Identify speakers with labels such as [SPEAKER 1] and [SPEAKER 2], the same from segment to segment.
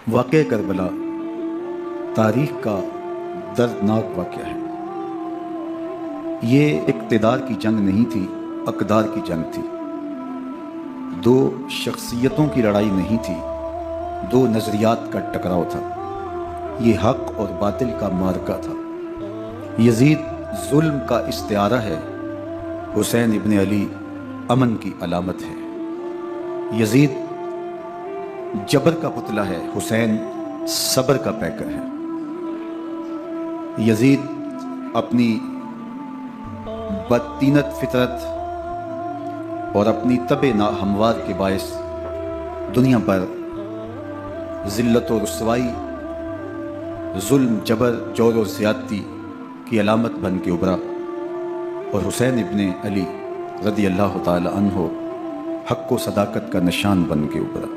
[SPEAKER 1] واقعہ کربلا تاریخ کا دردناک واقعہ ہے۔ یہ اقتدار کی جنگ نہیں تھی، اقدار کی جنگ تھی۔ دو شخصیتوں کی لڑائی نہیں تھی، دو نظریات کا ٹکراؤ تھا۔ یہ حق اور باطل کا معرکہ تھا۔ یزید ظلم کا استعارہ ہے، حسین ابن علی امن کی علامت ہے۔ یزید جبر کا پتلا ہے، حسین صبر کا پیکر ہے۔ یزید اپنی بدطینت فطرت اور اپنی طبع ناہموار کے باعث دنیا پر ذلت و رسوائی، ظلم، جبر، جور و زیادتی کی علامت بن کے ابھرا، اور حسین ابن علی رضی اللہ تعالی عنہ حق و صداقت کا نشان بن کے ابھرا۔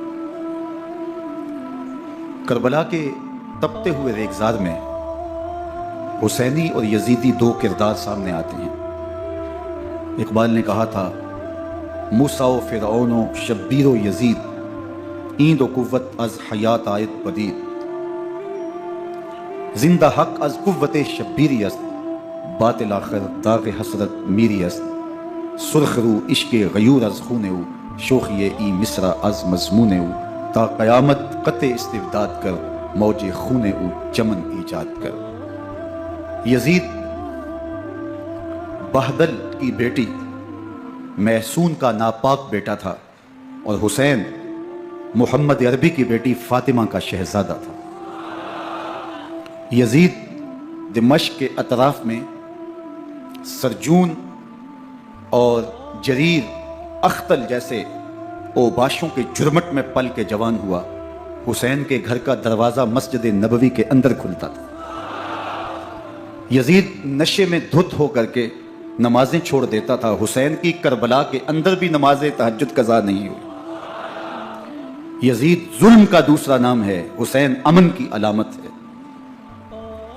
[SPEAKER 1] کربلا کے تپتے ہوئے ریگزار میں حسینی اور یزیدی دو کردار سامنے آتے ہیں۔ اقبال نے کہا تھا، موسیٰ و فرعون و شبیر و یزید، ایند و قوت از حیات آیت پدید، زندہ حق از قوت شبیری است، باطل آخر داغ حسرت میری است، سرخ رو عشق غیور از خون او، شوخی ای مصرع از مضمون او، تا قیامت قطع استبداد کر، موج خون او چمن ایجاد کر۔ یزید بہدل کی بیٹی محسون کا ناپاک بیٹا تھا، اور حسین محمد عربی کی بیٹی فاطمہ کا شہزادہ تھا۔ یزید دمشق کے اطراف میں سرجون اور جریر اختل جیسے اوباشوں کے جرمٹ میں پل کے جوان ہوا۔ حسین کے گھر کا دروازہ مسجد نبوی کے اندر کھلتا تھا۔ یزید نشے میں دھت ہو کر کے نمازیں چھوڑ دیتا تھا۔ حسین کی کربلا کے اندر بھی نماز تہجد قضا نہیں ہوئی۔ یزید ظلم کا دوسرا نام ہے، حسین امن کی علامت ہے۔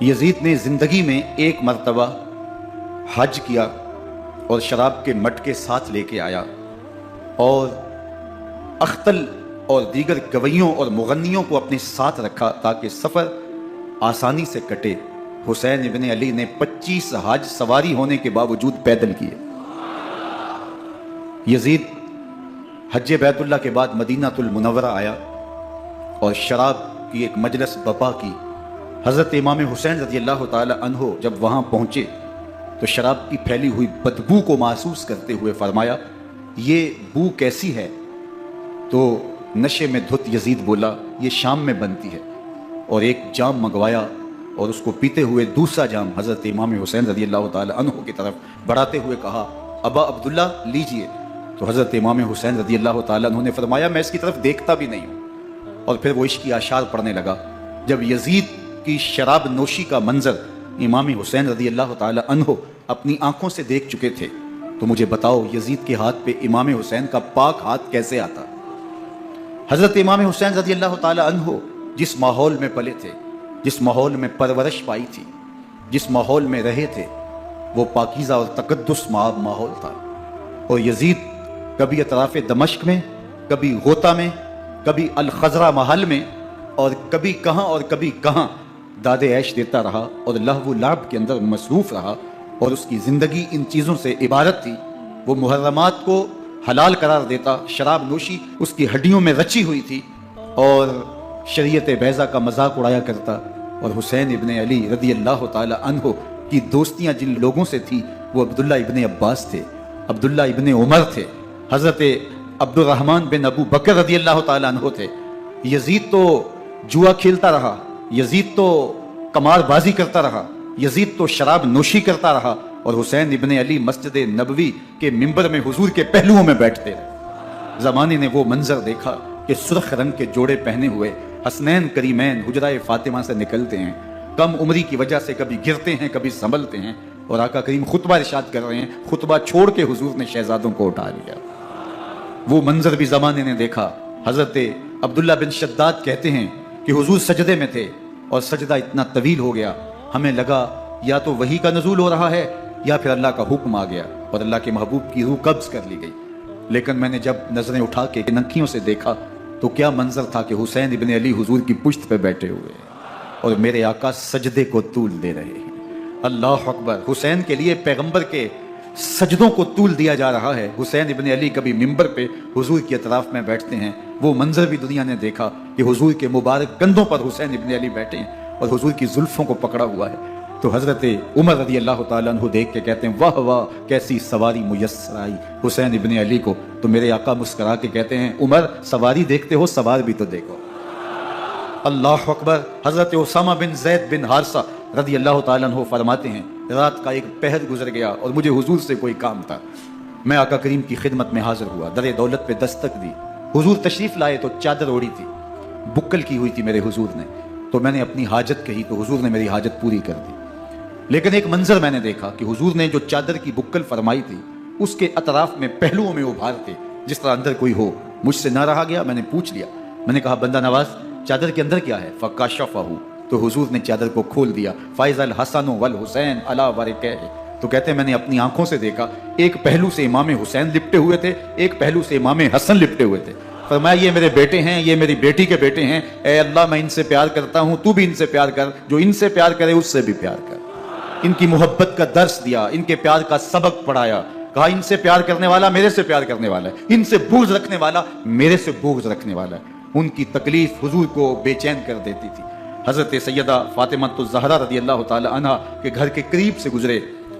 [SPEAKER 1] یزید نے زندگی میں ایک مرتبہ حج کیا اور شراب کے مٹکے ساتھ لے کے آیا، اور اختل اور دیگر گویوں اور مغنیوں کو اپنے ساتھ رکھا تاکہ سفر آسانی سے کٹے۔ حسین ابن علی نے 25 حج سواری ہونے کے باوجود پیدل کیے۔ یزید حج بیت اللہ کے بعد مدینہ المنورہ آیا اور شراب کی ایک مجلس برپا کی۔ حضرت امام حسین رضی اللہ تعالی عنہ جب وہاں پہنچے تو شراب کی پھیلی ہوئی بدبو کو محسوس کرتے ہوئے فرمایا، یہ بو کیسی ہے؟ تو نشے میں دھت یزید بولا، یہ شام میں بنتی ہے، اور ایک جام منگوایا اور اس کو پیتے ہوئے دوسرا جام حضرت امام حسین رضی اللہ تعالی عنہ کی طرف بڑھاتے ہوئے کہا، ابا عبداللہ لیجئے۔ تو حضرت امام حسین رضی اللہ تعالی عنہ نے فرمایا، میں اس کی طرف دیکھتا بھی نہیں ہوں، اور پھر وہ عشقی اشعار پڑھنے لگا۔ جب یزید کی شراب نوشی کا منظر امام حسین رضی اللہ تعالی عنہ اپنی آنکھوں سے دیکھ چکے تھے تو مجھے بتاؤ یزید کے ہاتھ پہ امام حسین کا پاک ہاتھ کیسے آتا؟ حضرت امام حسین رضی اللہ تعالی عنہ جس ماحول میں پلے تھے، جس ماحول میں پرورش پائی تھی، جس ماحول میں رہے تھے، وہ پاکیزہ اور تقدس مآب ماحول تھا۔ اور یزید کبھی اطراف دمشق میں، کبھی غوطہ میں، کبھی الخزرہ محل میں، اور کبھی کہاں داد عیش دیتا رہا اور لہو و لعب کے اندر مصروف رہا، اور اس کی زندگی ان چیزوں سے عبارت تھی۔ وہ محرمات کو حلال قرار دیتا، شراب نوشی اس کی ہڈیوں میں رچی ہوئی تھی، اور شریعت بیضا کا مذاق اڑایا کرتا۔ اور حسین ابن علی رضی اللہ تعالی عنہ کی دوستیاں جن لوگوں سے تھی وہ عبداللہ ابن عباس تھے، عبداللہ ابن عمر تھے، حضرت عبد الرحمن بن ابو بکر رضی اللہ تعالی عنہ تھے۔ یزید تو جوا کھیلتا رہا، یزید تو قمار بازی کرتا رہا، یزید تو شراب نوشی کرتا رہا، اور حسین ابن علی مسجد نبوی کے منبر میں حضور کے پہلوؤں میں بیٹھتے رہے۔ زمانے نے وہ منظر دیکھا کہ سرخ رنگ کے جوڑے پہنے ہوئے حسنین کریمین حجرہ فاطمہ سے نکلتے ہیں، کم عمری کی وجہ سے کبھی گرتے ہیں کبھی سنبھلتے ہیں، اور آقا کریم خطبہ ارشاد کر رہے ہیں، خطبہ چھوڑ کے حضور نے شہزادوں کو اٹھا لیا۔ وہ منظر بھی زمانے نے دیکھا۔ حضرت عبداللہ بن شداد کہتے ہیں کہ حضور سجدے میں تھے اور سجدہ اتنا طویل ہو گیا، ہمیں لگا یا تو وحی کا نزول ہو رہا ہے یا پھر اللہ کا حکم آ گیا اور اللہ کے محبوب کی روح قبض کر لی گئی۔ لیکن میں نے جب نظریں اٹھا کے ننکیوں سے دیکھا تو کیا منظر تھا کہ حسین ابن علی حضور کی پشت پہ بیٹھے ہوئے اور میرے آقا سجدے کو طول دے رہے ہیں۔ اللہ اکبر! حسین کے لیے پیغمبر کے سجدوں کو طول دیا جا رہا ہے۔ حسین ابن علی کبھی ممبر پہ حضور کی اطراف میں بیٹھتے ہیں، وہ منظر بھی دنیا نے دیکھا کہ حضور کے مبارک کندھوں پر حسین ابن علی بیٹھے ہیں اور حضور کی زلفوں کو پکڑا ہوا ہے۔ تو حضرت عمر رضی اللہ تعالیٰ عنہ دیکھ کے کہتے ہیں واہ واہ کیسی سواری میسر آئی حسین ابن علی کو۔ تو میرے آقا مسکرا کے کہتے ہیں عمر سواری دیکھتے ہو سوار بھی تو دیکھو۔ اللہ اکبر! حضرت اسامہ بن زید بن حارثہ رضی اللہ تعالیٰ عنہ فرماتے ہیں رات کا ایک پہر گزر گیا اور مجھے حضور سے کوئی کام تھا۔ میں آقا کریم کی خدمت میں حاضر ہوا، در دولت پہ دستک دی۔ حضور تشریف لائے تو چادر اوڑی تھی، بکل کی ہوئی تھی میرے حضور نے۔ تو میں نے اپنی حاجت کہی تو حضور نے میری حاجت پوری کر دی۔ لیکن ایک منظر میں نے دیکھا کہ حضور نے جو چادر کی بکل فرمائی تھی اس کے اطراف میں پہلوؤں میں ابھار تھے جس طرح اندر کوئی ہو۔ مجھ سے نہ رہا گیا، میں نے پوچھ لیا، میں نے کہا بندہ نواز چادر کے اندر کیا ہے؟ فکاشفہ، تو حضور نے چادر کو کھول دیا۔ فائز الحسن والحسین علی ورکہ، تو کہتے ہیں میں نے اپنی آنکھوں سے دیکھا ایک پہلو سے امام حسین لپٹے ہوئے تھے، ایک پہلو سے امام حسن لپٹے ہوئے تھے۔ فرمایا یہ میرے بیٹے ہیں، یہ میری بیٹی کے بیٹے ہیں، اے اللہ میں ان سے پیار کرتا ہوں، تو بھی ان سے پیار کر، جو ان سے پیار کرے اس سے بھی پیار کر۔ ان کی محبت کا درس دیا، ان کے پیار کا سبق پڑھایا، کہا ان سے پیار کرنے والا میرے سے پیار کرنے والا ہے، ان سے بغض رکھنے والا میرے سے بغض رکھنے والا ہے۔ ان کی تکلیف حضور کو بے چین کر دیتی تھی۔ حضرت سیدہ فاطمہ الزہرا رضی اللہ تعالی عنہ کے گھر کے قریب سے گزرے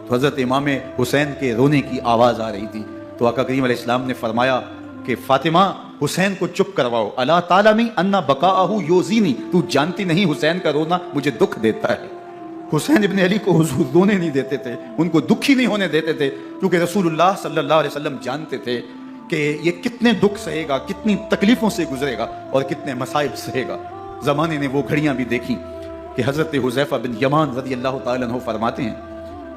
[SPEAKER 1] تو حضرت امام حسین کے رونے کی آواز آ رہی تھی۔ تو آقا کریم علیہ السلام نے فرمایا کہ فاطمہ حسین کو چپ کرواؤ، الا تعلمی ان بقاءہ یؤذینی، تو جانتی نہیں حسین کا رونا مجھے دکھ دیتا ہے۔ حسین ابن علی کو حضور رونے نہیں دیتے تھے، ان کو دکھی نہیں ہونے دیتے تھے، کیونکہ رسول اللہ صلی اللہ علیہ وسلم جانتے تھے کہ یہ کتنے دکھ سہے گا، کتنی تکلیفوں سے گزرے گا اور کتنے مصائب سہے گا۔ زمانے نے وہ گھڑیاں بھی دیکھی کہ حضرت حذیفہ بن یمان رضی اللہ تعالیٰ عنہ فرماتے ہیں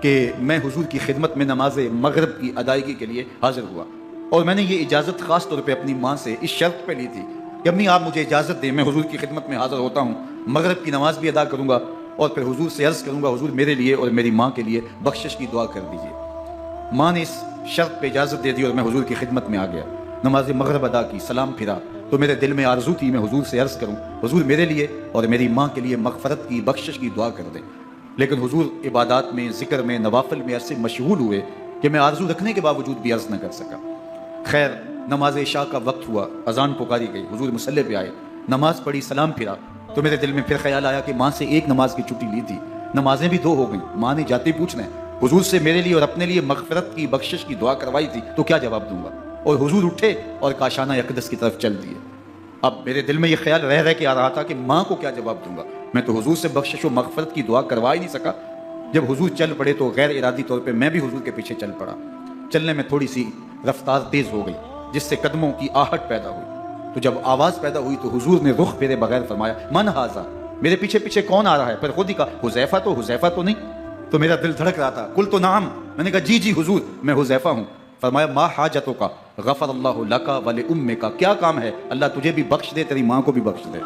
[SPEAKER 1] کہ میں حضور کی خدمت میں نماز مغرب کی ادائیگی کے لیے حاضر ہوا، اور میں نے یہ اجازت خاص طور پہ اپنی ماں سے اس شرط پہ لی تھی کہ امی آپ مجھے اجازت دیں، میں حضور کی خدمت میں حاضر ہوتا ہوں، مغرب کی نماز بھی ادا کروں گا اور پھر حضور سے عرض کروں گا حضور میرے لیے اور میری ماں کے لیے بخشش کی دعا کر دیجیے۔ ماں نے اس شرط پہ اجازت دے دی اور میں حضور کی خدمت میں آ گیا، نماز مغرب ادا کی، سلام پھرا تو میرے دل میں آرزو تھی میں حضور سے عرض کروں حضور میرے لیے اور میری ماں کے لیے مغفرت کی بخشش کی دعا کر دیں، لیکن حضور عبادات میں، ذکر میں، نوافل میں ایسے مشغول ہوئے کہ میں آرزو رکھنے کے باوجود بھی عرض نہ کر سکا۔ خیر نماز عشاء کا وقت ہوا، اذان پکاری گئی، حضور مصلی پہ آئے، نماز پڑھی، سلام پھرا تو میرے دل میں پھر خیال آیا کہ ماں سے ایک نماز کی چھٹی لی تھی، نمازیں بھی 2 ہو گئیں، ماں نے جاتے پوچھنا ہے حضور سے میرے لیے اور اپنے لیے مغفرت کی بخشش کی دعا کروائی تھی تو کیا جواب دوں گا؟ اور حضور اٹھے اور کاشانہ اقدس کی طرف چل دیے۔ اب میرے دل میں یہ خیال رہ کے آ رہا تھا کہ ماں کو کیا جواب دوں گا، میں تو حضور سے بخشش و مغفرت کی دعا کروا ہی نہیں سکا۔ جب حضور چل پڑے تو غیر ارادی طور پہ میں بھی حضور کے پیچھے چل پڑا، چلنے میں تھوڑی سی رفتار تیز ہو گئی جس سے قدموں کی آہٹ پیدا ہوئی، تو جب آواز پیدا ہوئی تو حضور نے رخ پھیرے بغیر فرمایا من ھذا، میرے پیچھے پیچھے کون آ رہا ہے؟ پھر خود ہی کہا حذیفہ تو نہیں؟ تو میرا دل دھڑک رہا تھا، قلت نعم، میں نے کہا جی حضور میں حذیفہ ہوں۔ فرمایا ما حاجتوں کا غفر اللہ لکا ولأمک، کیا کام ہے؟ اللہ تجھے بھی بخش دے، تیری ماں کو بھی بخش دے۔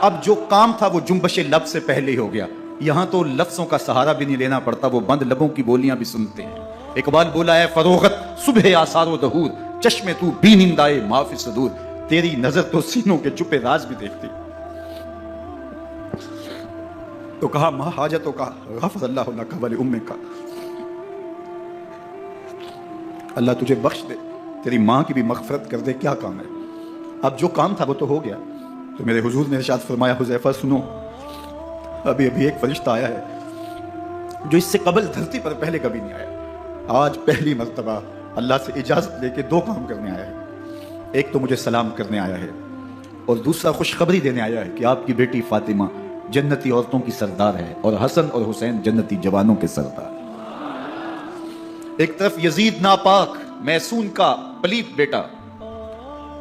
[SPEAKER 1] اب جو کام تھا وہ جنبش لب سے پہلے ہی ہو گیا، یہاں تو لفظوں کا سہارا بھی نہیں لینا پڑتا، وہ بند لبوں کی بولیاں بھی سنتے ہیں۔ اقبال بولا ہے فروغت صبح آثار و دہور، چشم تو بی نندائے ما فی صدور، تیری نظر تو سینوں کے چھپے راز بھی دیکھتی۔ تو کہا ما حاجتوں کا غفر اللہ لکا ولأمک، اللہ تجھے بخش دے، تیری ماں کی بھی مغفرت کر دے، کیا کام ہے؟ اب جو کام تھا وہ تو ہو گیا۔ تو میرے حضور نے ارشاد فرمایا حذیفہ سنو، ابھی ایک فرشتہ آیا ہے جو اس سے قبل دھرتی پر پہلے کبھی نہیں آیا، آج پہلی مرتبہ اللہ سے اجازت لے کے 2 کام کرنے آیا ہے، ایک تو مجھے سلام کرنے آیا ہے اور دوسرا خوشخبری دینے آیا ہے کہ آپ کی بیٹی فاطمہ جنتی عورتوں کی سردار ہے اور حسن اور حسین جنتی جوانوں کے سردار۔ ایک طرف یزید ناپاک میسون کا پلیت بیٹا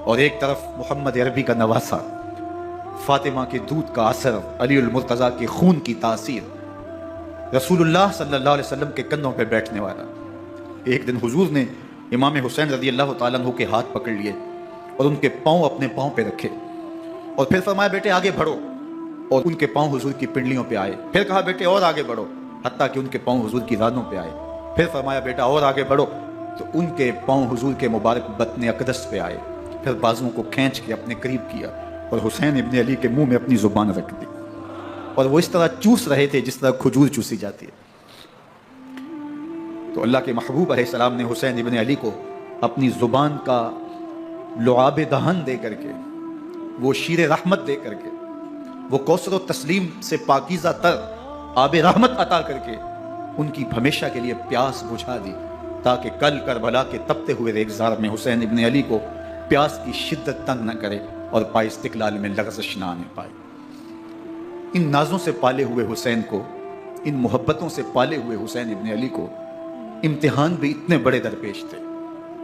[SPEAKER 1] اور ایک طرف محمد عربی کا نواسا، فاطمہ کے دودھ کا اثر، علی المرتضیٰ کے خون کی تاثیر، رسول اللہ صلی اللہ علیہ وسلم کے کندھوں پہ بیٹھنے والا۔ ایک دن حضور نے امام حسین رضی اللہ تعالیٰ عنہ کے ہاتھ پکڑ لیے اور ان کے پاؤں اپنے پاؤں پہ رکھے اور پھر فرمایا بیٹے آگے بڑھو، اور ان کے پاؤں حضور کی پنڈلیوں پہ آئے، پھر کہا بیٹے اور آگے بڑھو، حتیٰ کہ ان کے پاؤں حضور کی رانوں پہ آئے، پھر فرمایا بیٹا اور آگے بڑھو، تو ان کے پاؤں حضور کے مبارک بطن اقدس پہ آئے، پھر بازوؤں کو کھینچ کے اپنے قریب کیا اور حسین ابن علی کے منہ میں اپنی زبان رکھ دی، اور وہ اس طرح چوس رہے تھے جس طرح کھجور چوسی جاتی ہے۔ تو اللہ کے محبوب علیہ السلام نے حسین ابن علی کو اپنی زبان کا لعاب دہن دے کر کے، وہ شیر رحمت دے کر کے، وہ کوثر و تسلیم سے پاکیزہ تر آب رحمت عطا کر کے ان کی ہمیشہ کے لیے پیاس بجھا دی، تاکہ کل کربلا کے تپتے ہوئے ریگزار میں حسین ابن علی کو پیاس کی شدت تنگ نہ کرے اور پائے استقلال میں لغزش نہ آنے پائے۔ ان نازوں سے پالے ہوئے حسین کو، ان محبتوں سے پالے ہوئے حسین ابن علی کو امتحان بھی اتنے بڑے درپیش تھے۔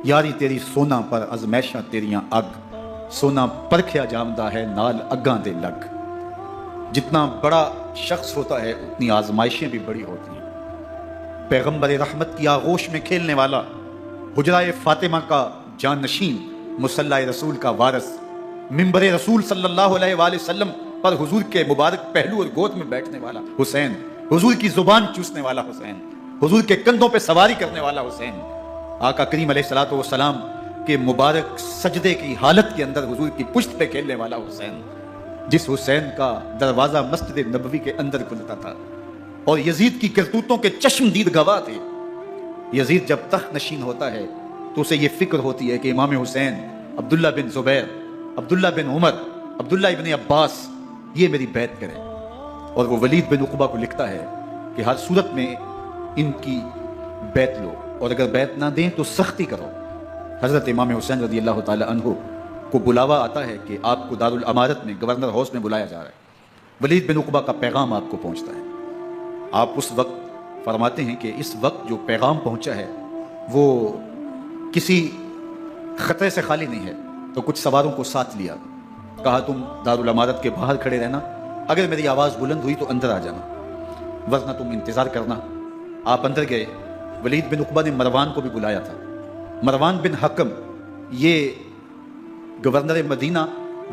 [SPEAKER 1] یاری تیری سونا پر ازمیشاں تیریاں اگ، سونا پرکھیا جامدہ ہے نال اگاں دے لگ۔ جتنا بڑا شخص ہوتا ہے اتنی آزمائشیں بھی بڑی ہوتی ہیں۔ پیغمبر رحمت کی آغوش میں کھیلنے والا، حجرہ فاطمہ کا جانشین، مصلی رسول کا وارث، منبر رسول صلی اللہ علیہ وآلہ وسلم پر حضور کے مبارک پہلو اور گود میں بیٹھنے والا حسین، حضور کی زبان چوسنے والا حسین، حضور کے کندھوں پہ سواری کرنے والا حسین، آقا کریم علیہ الصلوۃ والسلام کے مبارک سجدے کی حالت کے اندر حضور کی پشت پہ کھیلنے والا حسین، جس حسین کا دروازہ مسجد نبوی کے اندر کھلتا تھا اور یزید کی کرتوتوں کے چشم دید گواہ تھے۔ یزید جب تخت نشین ہوتا ہے تو اسے یہ فکر ہوتی ہے کہ امام حسین، عبداللہ بن زبیر، عبداللہ بن عمر، عبداللہ ابن عباس یہ میری بیعت کریں، اور وہ ولید بن عقبہ کو لکھتا ہے کہ ہر صورت میں ان کی بیعت لو، اور اگر بیعت نہ دیں تو سختی کرو۔ حضرت امام حسین رضی اللہ تعالی عنہ کو بلاوا آتا ہے کہ آپ کو دارالامارت میں گورنر ہاؤس میں بلایا جا رہا ہے۔ ولید بن عقبہ کا پیغام آپ کو پہنچتا ہے۔ آپ اس وقت فرماتے ہیں کہ اس وقت جو پیغام پہنچا ہے وہ کسی خطرے سے خالی نہیں ہے، تو کچھ سواروں کو ساتھ لیا، کہا تم دارالامارت کے باہر کھڑے رہنا، اگر میری آواز بلند ہوئی تو اندر آ جانا، ورنہ تم انتظار کرنا۔ آپ اندر گئے۔ ولید بن عقبہ نے مروان کو بھی بلایا تھا۔ مروان بن حکم یہ گورنر مدینہ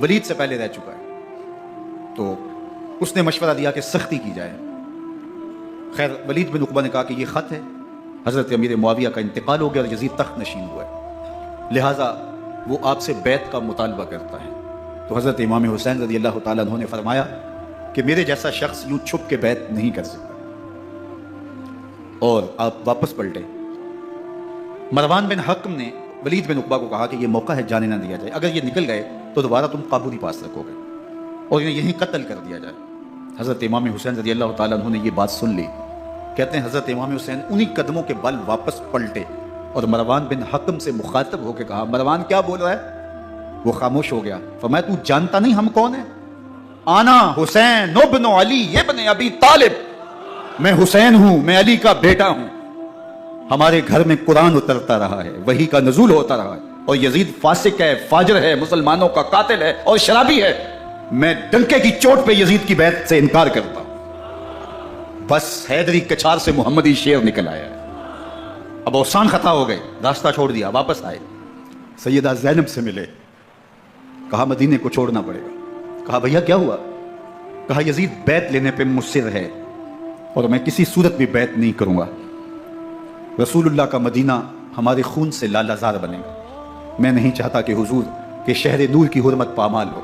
[SPEAKER 1] ولید سے پہلے رہ چکا ہے، تو اس نے مشورہ دیا کہ سختی کی جائے۔ خیر ولید بن عقبہ نے کہا کہ یہ خط ہے، حضرت امیر معاویہ کا انتقال ہو گیا اور یزید تخت نشین ہوا ہے، لہٰذا وہ آپ سے بیعت کا مطالبہ کرتا ہے۔ تو حضرت امام حسین رضی اللہ تعالیٰ عنہ نے فرمایا کہ میرے جیسا شخص یوں چھپ کے بیعت نہیں کر سکتا، اور آپ واپس پلٹے۔ مروان بن حکم نے ولید بن عقبہ کو کہا کہ یہ موقع ہے جانے نہ دیا جائے، اگر یہ نکل گئے تو دوبارہ تم قابو نہیں پا سکو گے، اور انہیں یہیں قتل کر دیا جائے۔ حضرت امام حسین رضی اللہ تعالیٰ عنہ نے یہ بات سن لی۔ کہتے ہیں حضرت امام حسین انہی قدموں کے بل واپس پلٹے اور مروان بن حکم سے مخاطب ہو کے کہا، مروان کیا بول رہا ہے؟ وہ خاموش ہو گیا۔ فرمایا تو جانتا نہیں ہم کون ہیں؟ آنا حسین ابن علی ابن ابی طالب، میں حسین ہوں، میں علی کا بیٹا ہوں، ہمارے گھر میں قرآن اترتا رہا ہے، وحی کا نزول ہوتا رہا ہے، اور یزید فاسق ہے، فاجر ہے، مسلمانوں کا قاتل ہے اور شرابی ہے، میں ڈنکے کی چوٹ پہ یزید کی بیعت سے انکار کرتا ہوں۔ بس حیدری کچھار سے محمدی شیر نکل آیا ہے۔ اب اوسان خطا ہو گئے، راستہ چھوڑ دیا، واپس آئے، سیدہ زینب سے ملے، کہا مدینے کو چھوڑنا پڑے گا۔ کہا بھیا کیا ہوا؟ کہا یزید بیعت لینے پہ مصر ہے اور میں کسی صورت بھی بیعت نہیں کروں گا، رسول اللہ کا مدینہ ہمارے خون سے لالہزار بنے گا، میں نہیں چاہتا کہ حضور کے شہر نور کی حرمت پامال ہو۔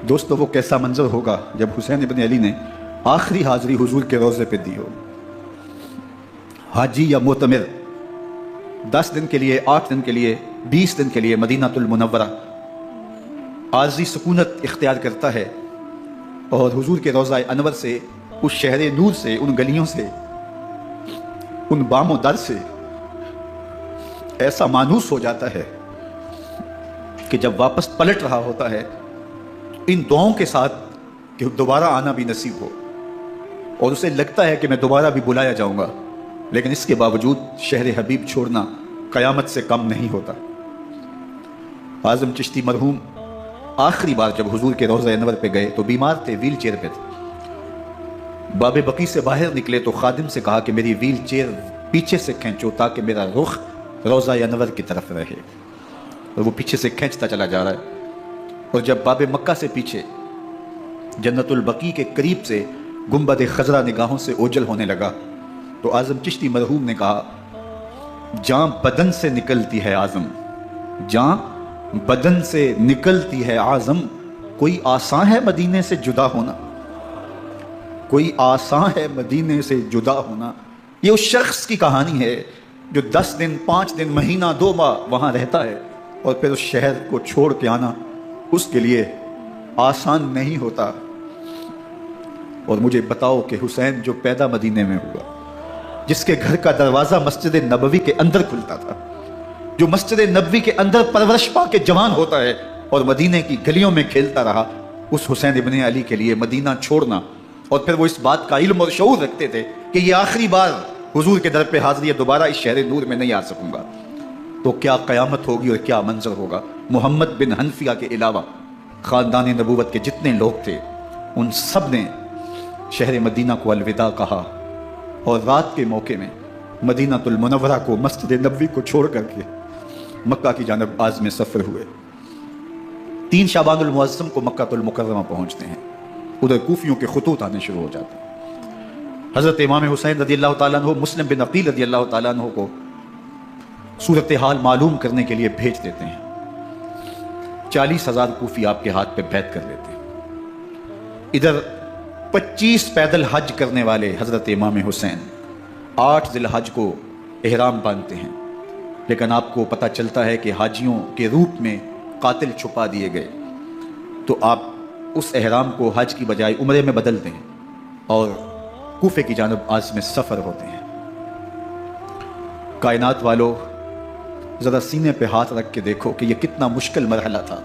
[SPEAKER 1] دوستو وہ کیسا منظر ہوگا جب حسین ابن علی نے آخری حاضری حضور کے روضے پہ دی ہو۔ حاجی یا معتمر 10 دن کے لیے، 8 دن کے لیے، 20 دن کے لیے مدینہ المنورہ عارضی سکونت اختیار کرتا ہے، اور حضور کے روضہ انور سے، اس شہر نور سے، ان گلیوں سے، ان بام و در سے ایسا مانوس ہو جاتا ہے کہ جب واپس پلٹ رہا ہوتا ہے ان دعاؤں کے ساتھ کہ دوبارہ آنا بھی نصیب ہو، اور اسے لگتا ہے کہ میں دوبارہ بھی بلایا جاؤں گا، لیکن اس کے باوجود شہر حبیب چھوڑنا قیامت سے کم نہیں ہوتا۔ اعظم چشتی مرحوم آخری بار جب حضور کے روضہ انور پہ گئے تو بیمار تھے، ویل چیئر پہ تھے۔ باب بقی سے باہر نکلے تو خادم سے کہا کہ میری ویل چیئر پیچھے سے کھینچو تاکہ میرا رخ روضہ انور کی طرف رہے، اور وہ پیچھے سے کھینچتا چلا جا رہا ہے، اور جب باب مکہ سے پیچھے جنت البقیع کے قریب سے گنبد خضرا نگاہوں سے اوجل ہونے لگا تو اعظم چشتی مرحوم نے کہا، جان بدن سے نکلتی ہے اعظم، جان بدن سے نکلتی ہے آزم، کوئی آسان ہے مدینے سے جدا ہونا، کوئی آسان ہے مدینے سے جدا ہونا۔ یہ اس شخص کی کہانی ہے جو 10 دن 5 دن مہینہ 2 ماہ وہاں رہتا ہے اور پھر اس شہر کو چھوڑ کے آنا اس کے لیے آسان نہیں ہوتا۔ اور مجھے بتاؤ کہ حسین جو پیدا مدینے میں ہوا، جس کے گھر کا دروازہ مسجد نبوی کے اندر کھلتا تھا، جو مسجد نبوی کے اندر پرورش پا کے جوان ہوتا ہے اور مدینے کی گلیوں میں کھیلتا رہا، اس حسین ابن علی کے لیے مدینہ چھوڑنا، اور پھر وہ اس بات کا علم اور شعور رکھتے تھے کہ یہ آخری بار حضور کے در پہ حاضری ہے، دوبارہ اس شہر نور میں نہیں آ سکوں گا، تو کیا قیامت ہوگی اور کیا منظر ہوگا۔ محمد بن حنفیہ کے علاوہ خاندان نبوت کے جتنے لوگ تھے ان سب نے شہر مدینہ کو الوداع کہا، اور رات کے موقع میں مدینہ المنورہ کو، مسجد نبوی کو چھوڑ کر کے مکہ کی جانب عازم سفر ہوئے۔ 3 شعبان المعظم کو مکہ المکرمہ پہنچتے ہیں، ادھر کوفیوں کے خطوط آنے شروع ہو جاتے ہیں۔ حضرت امام حسین رضی اللہ تعالیٰ عنہ مسلم بن عقیل رضی اللہ تعالیٰ عنہ کو صورتحال معلوم کرنے کے لیے بھیج دیتے ہیں۔ 40,000 کوفی آپ کے ہاتھ پہ بیعت کر لیتے ہیں۔ ادھر 25 پیدل حج کرنے والے حضرت امام حسین 8 ذی الحج کو احرام باندھتے ہیں، لیکن آپ کو پتہ چلتا ہے کہ حاجیوں کے روپ میں قاتل چھپا دیے گئے، تو آپ اس احرام کو حج کی بجائے عمرے میں بدلتے ہیں اور کوفے کی جانب عازم سفر ہوتے ہیں۔ کائنات والو، ذرا سینے پہ ہاتھ رکھ کے دیکھو کہ یہ کتنا مشکل مرحلہ تھا۔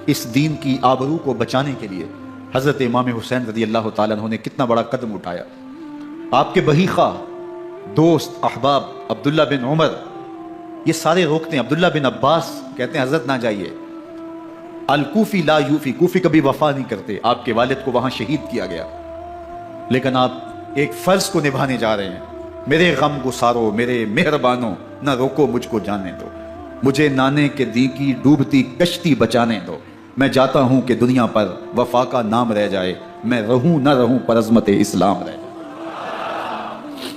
[SPEAKER 1] اس دین کی آبرو کو بچانے کے لیے حضرت امام حسین رضی اللہ تعالیٰ عنہ نے کتنا بڑا قدم اٹھایا۔ آپ کے بہی خواہ دوست احباب عبداللہ بن عمر یہ سارے روکتے ہیں، عبداللہ بن عباس کہتے ہیں حضرت نہ جائیے، الکوفی لا یوفی، کوفی کبھی وفا نہیں کرتے، آپ کے والد کو وہاں شہید کیا گیا، لیکن آپ ایک فرض کو نبھانے جا رہے ہیں۔ میرے غم گسارو، میرے مہربانوں، نہ روکو مجھ کو جانے دو، مجھے نانے کے دی کی ڈوبتی کشتی بچانے دو، میں جاتا ہوں کہ دنیا پر وفا کا نام رہ جائے، میں رہوں نہ رہوں پر عظمت اسلام رہ جائے۔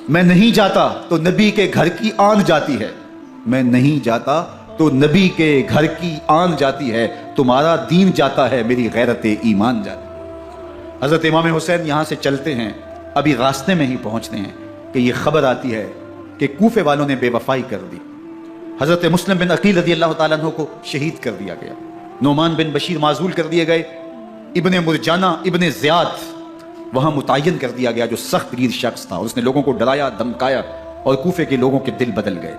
[SPEAKER 1] میں نہیں جاتا تو نبی کے گھر کی آن جاتی ہے، میں نہیں جاتا تو نبی کے گھر کی آن جاتی ہے، تمہارا دین جاتا ہے، میری غیرت ایمان جاتی ہے۔ حضرت امام حسین یہاں سے چلتے ہیں، ابھی راستے میں ہی پہنچتے ہیں کہ یہ خبر آتی ہے کہ کوفے والوں نے بے وفائی کر دی، حضرت مسلم بن عقیل رضی اللہ تعالیٰ عنہ کو شہید کر دیا گیا، نعمان بن بشیر معزول کر دیے گئے، ابن مرجانہ ابن زیاد وہاں متعین کر دیا گیا جو سخت گیر شخص تھا، اس نے لوگوں کو ڈرایا دھمکایا اور کوفے کے لوگوں کے دل بدل گئے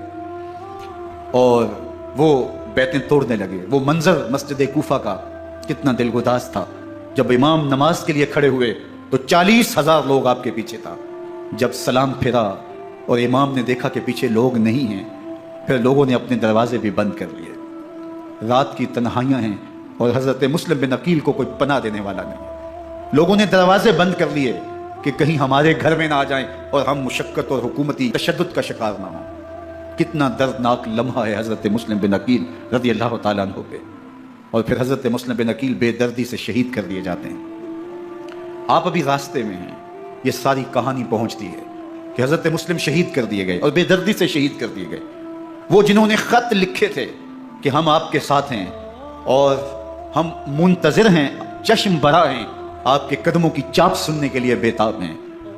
[SPEAKER 1] اور وہ بیعتیں توڑنے لگے۔ وہ منظر مسجد کوفہ کا کتنا دل گداز تھا، جب امام نماز کے لیے کھڑے ہوئے تو 40,000 لوگ آپ کے پیچھے تھا، جب سلام پھیرا اور امام نے دیکھا کہ پیچھے لوگ نہیں ہیں، پھر لوگوں نے اپنے دروازے بھی بند کر لیے۔ رات کی تنہائیاں ہیں اور حضرت مسلم بن عقیل کو کوئی پناہ دینے والا نہیں، لوگوں نے دروازے بند کر لیے کہ کہیں ہمارے گھر میں نہ آ جائیں اور ہم مشقت اور حکومتی تشدد کا شکار نہ ہوں۔ کتنا دردناک لمحہ ہے حضرت مسلم بن عقیل رضی اللہ تعالیٰ عنہ پہ، اور پھر حضرت مسلم بن عقیل بے دردی سے شہید کر دیے جاتے ہیں۔ آپ ابھی راستے میں ہیں، یہ ساری کہانی پہنچتی ہے کہ حضرت مسلم شہید کر دیے گئے اور بے دردی سے شہید کر دیے گئے۔ وہ جنہوں نے خط لکھے تھے کہ ہم آپ کے ساتھ ہیں اور ہم منتظر ہیں، چشم برا ہیں، آپ کے قدموں کی چاپ سننے کے لیے بیتاب ہیں،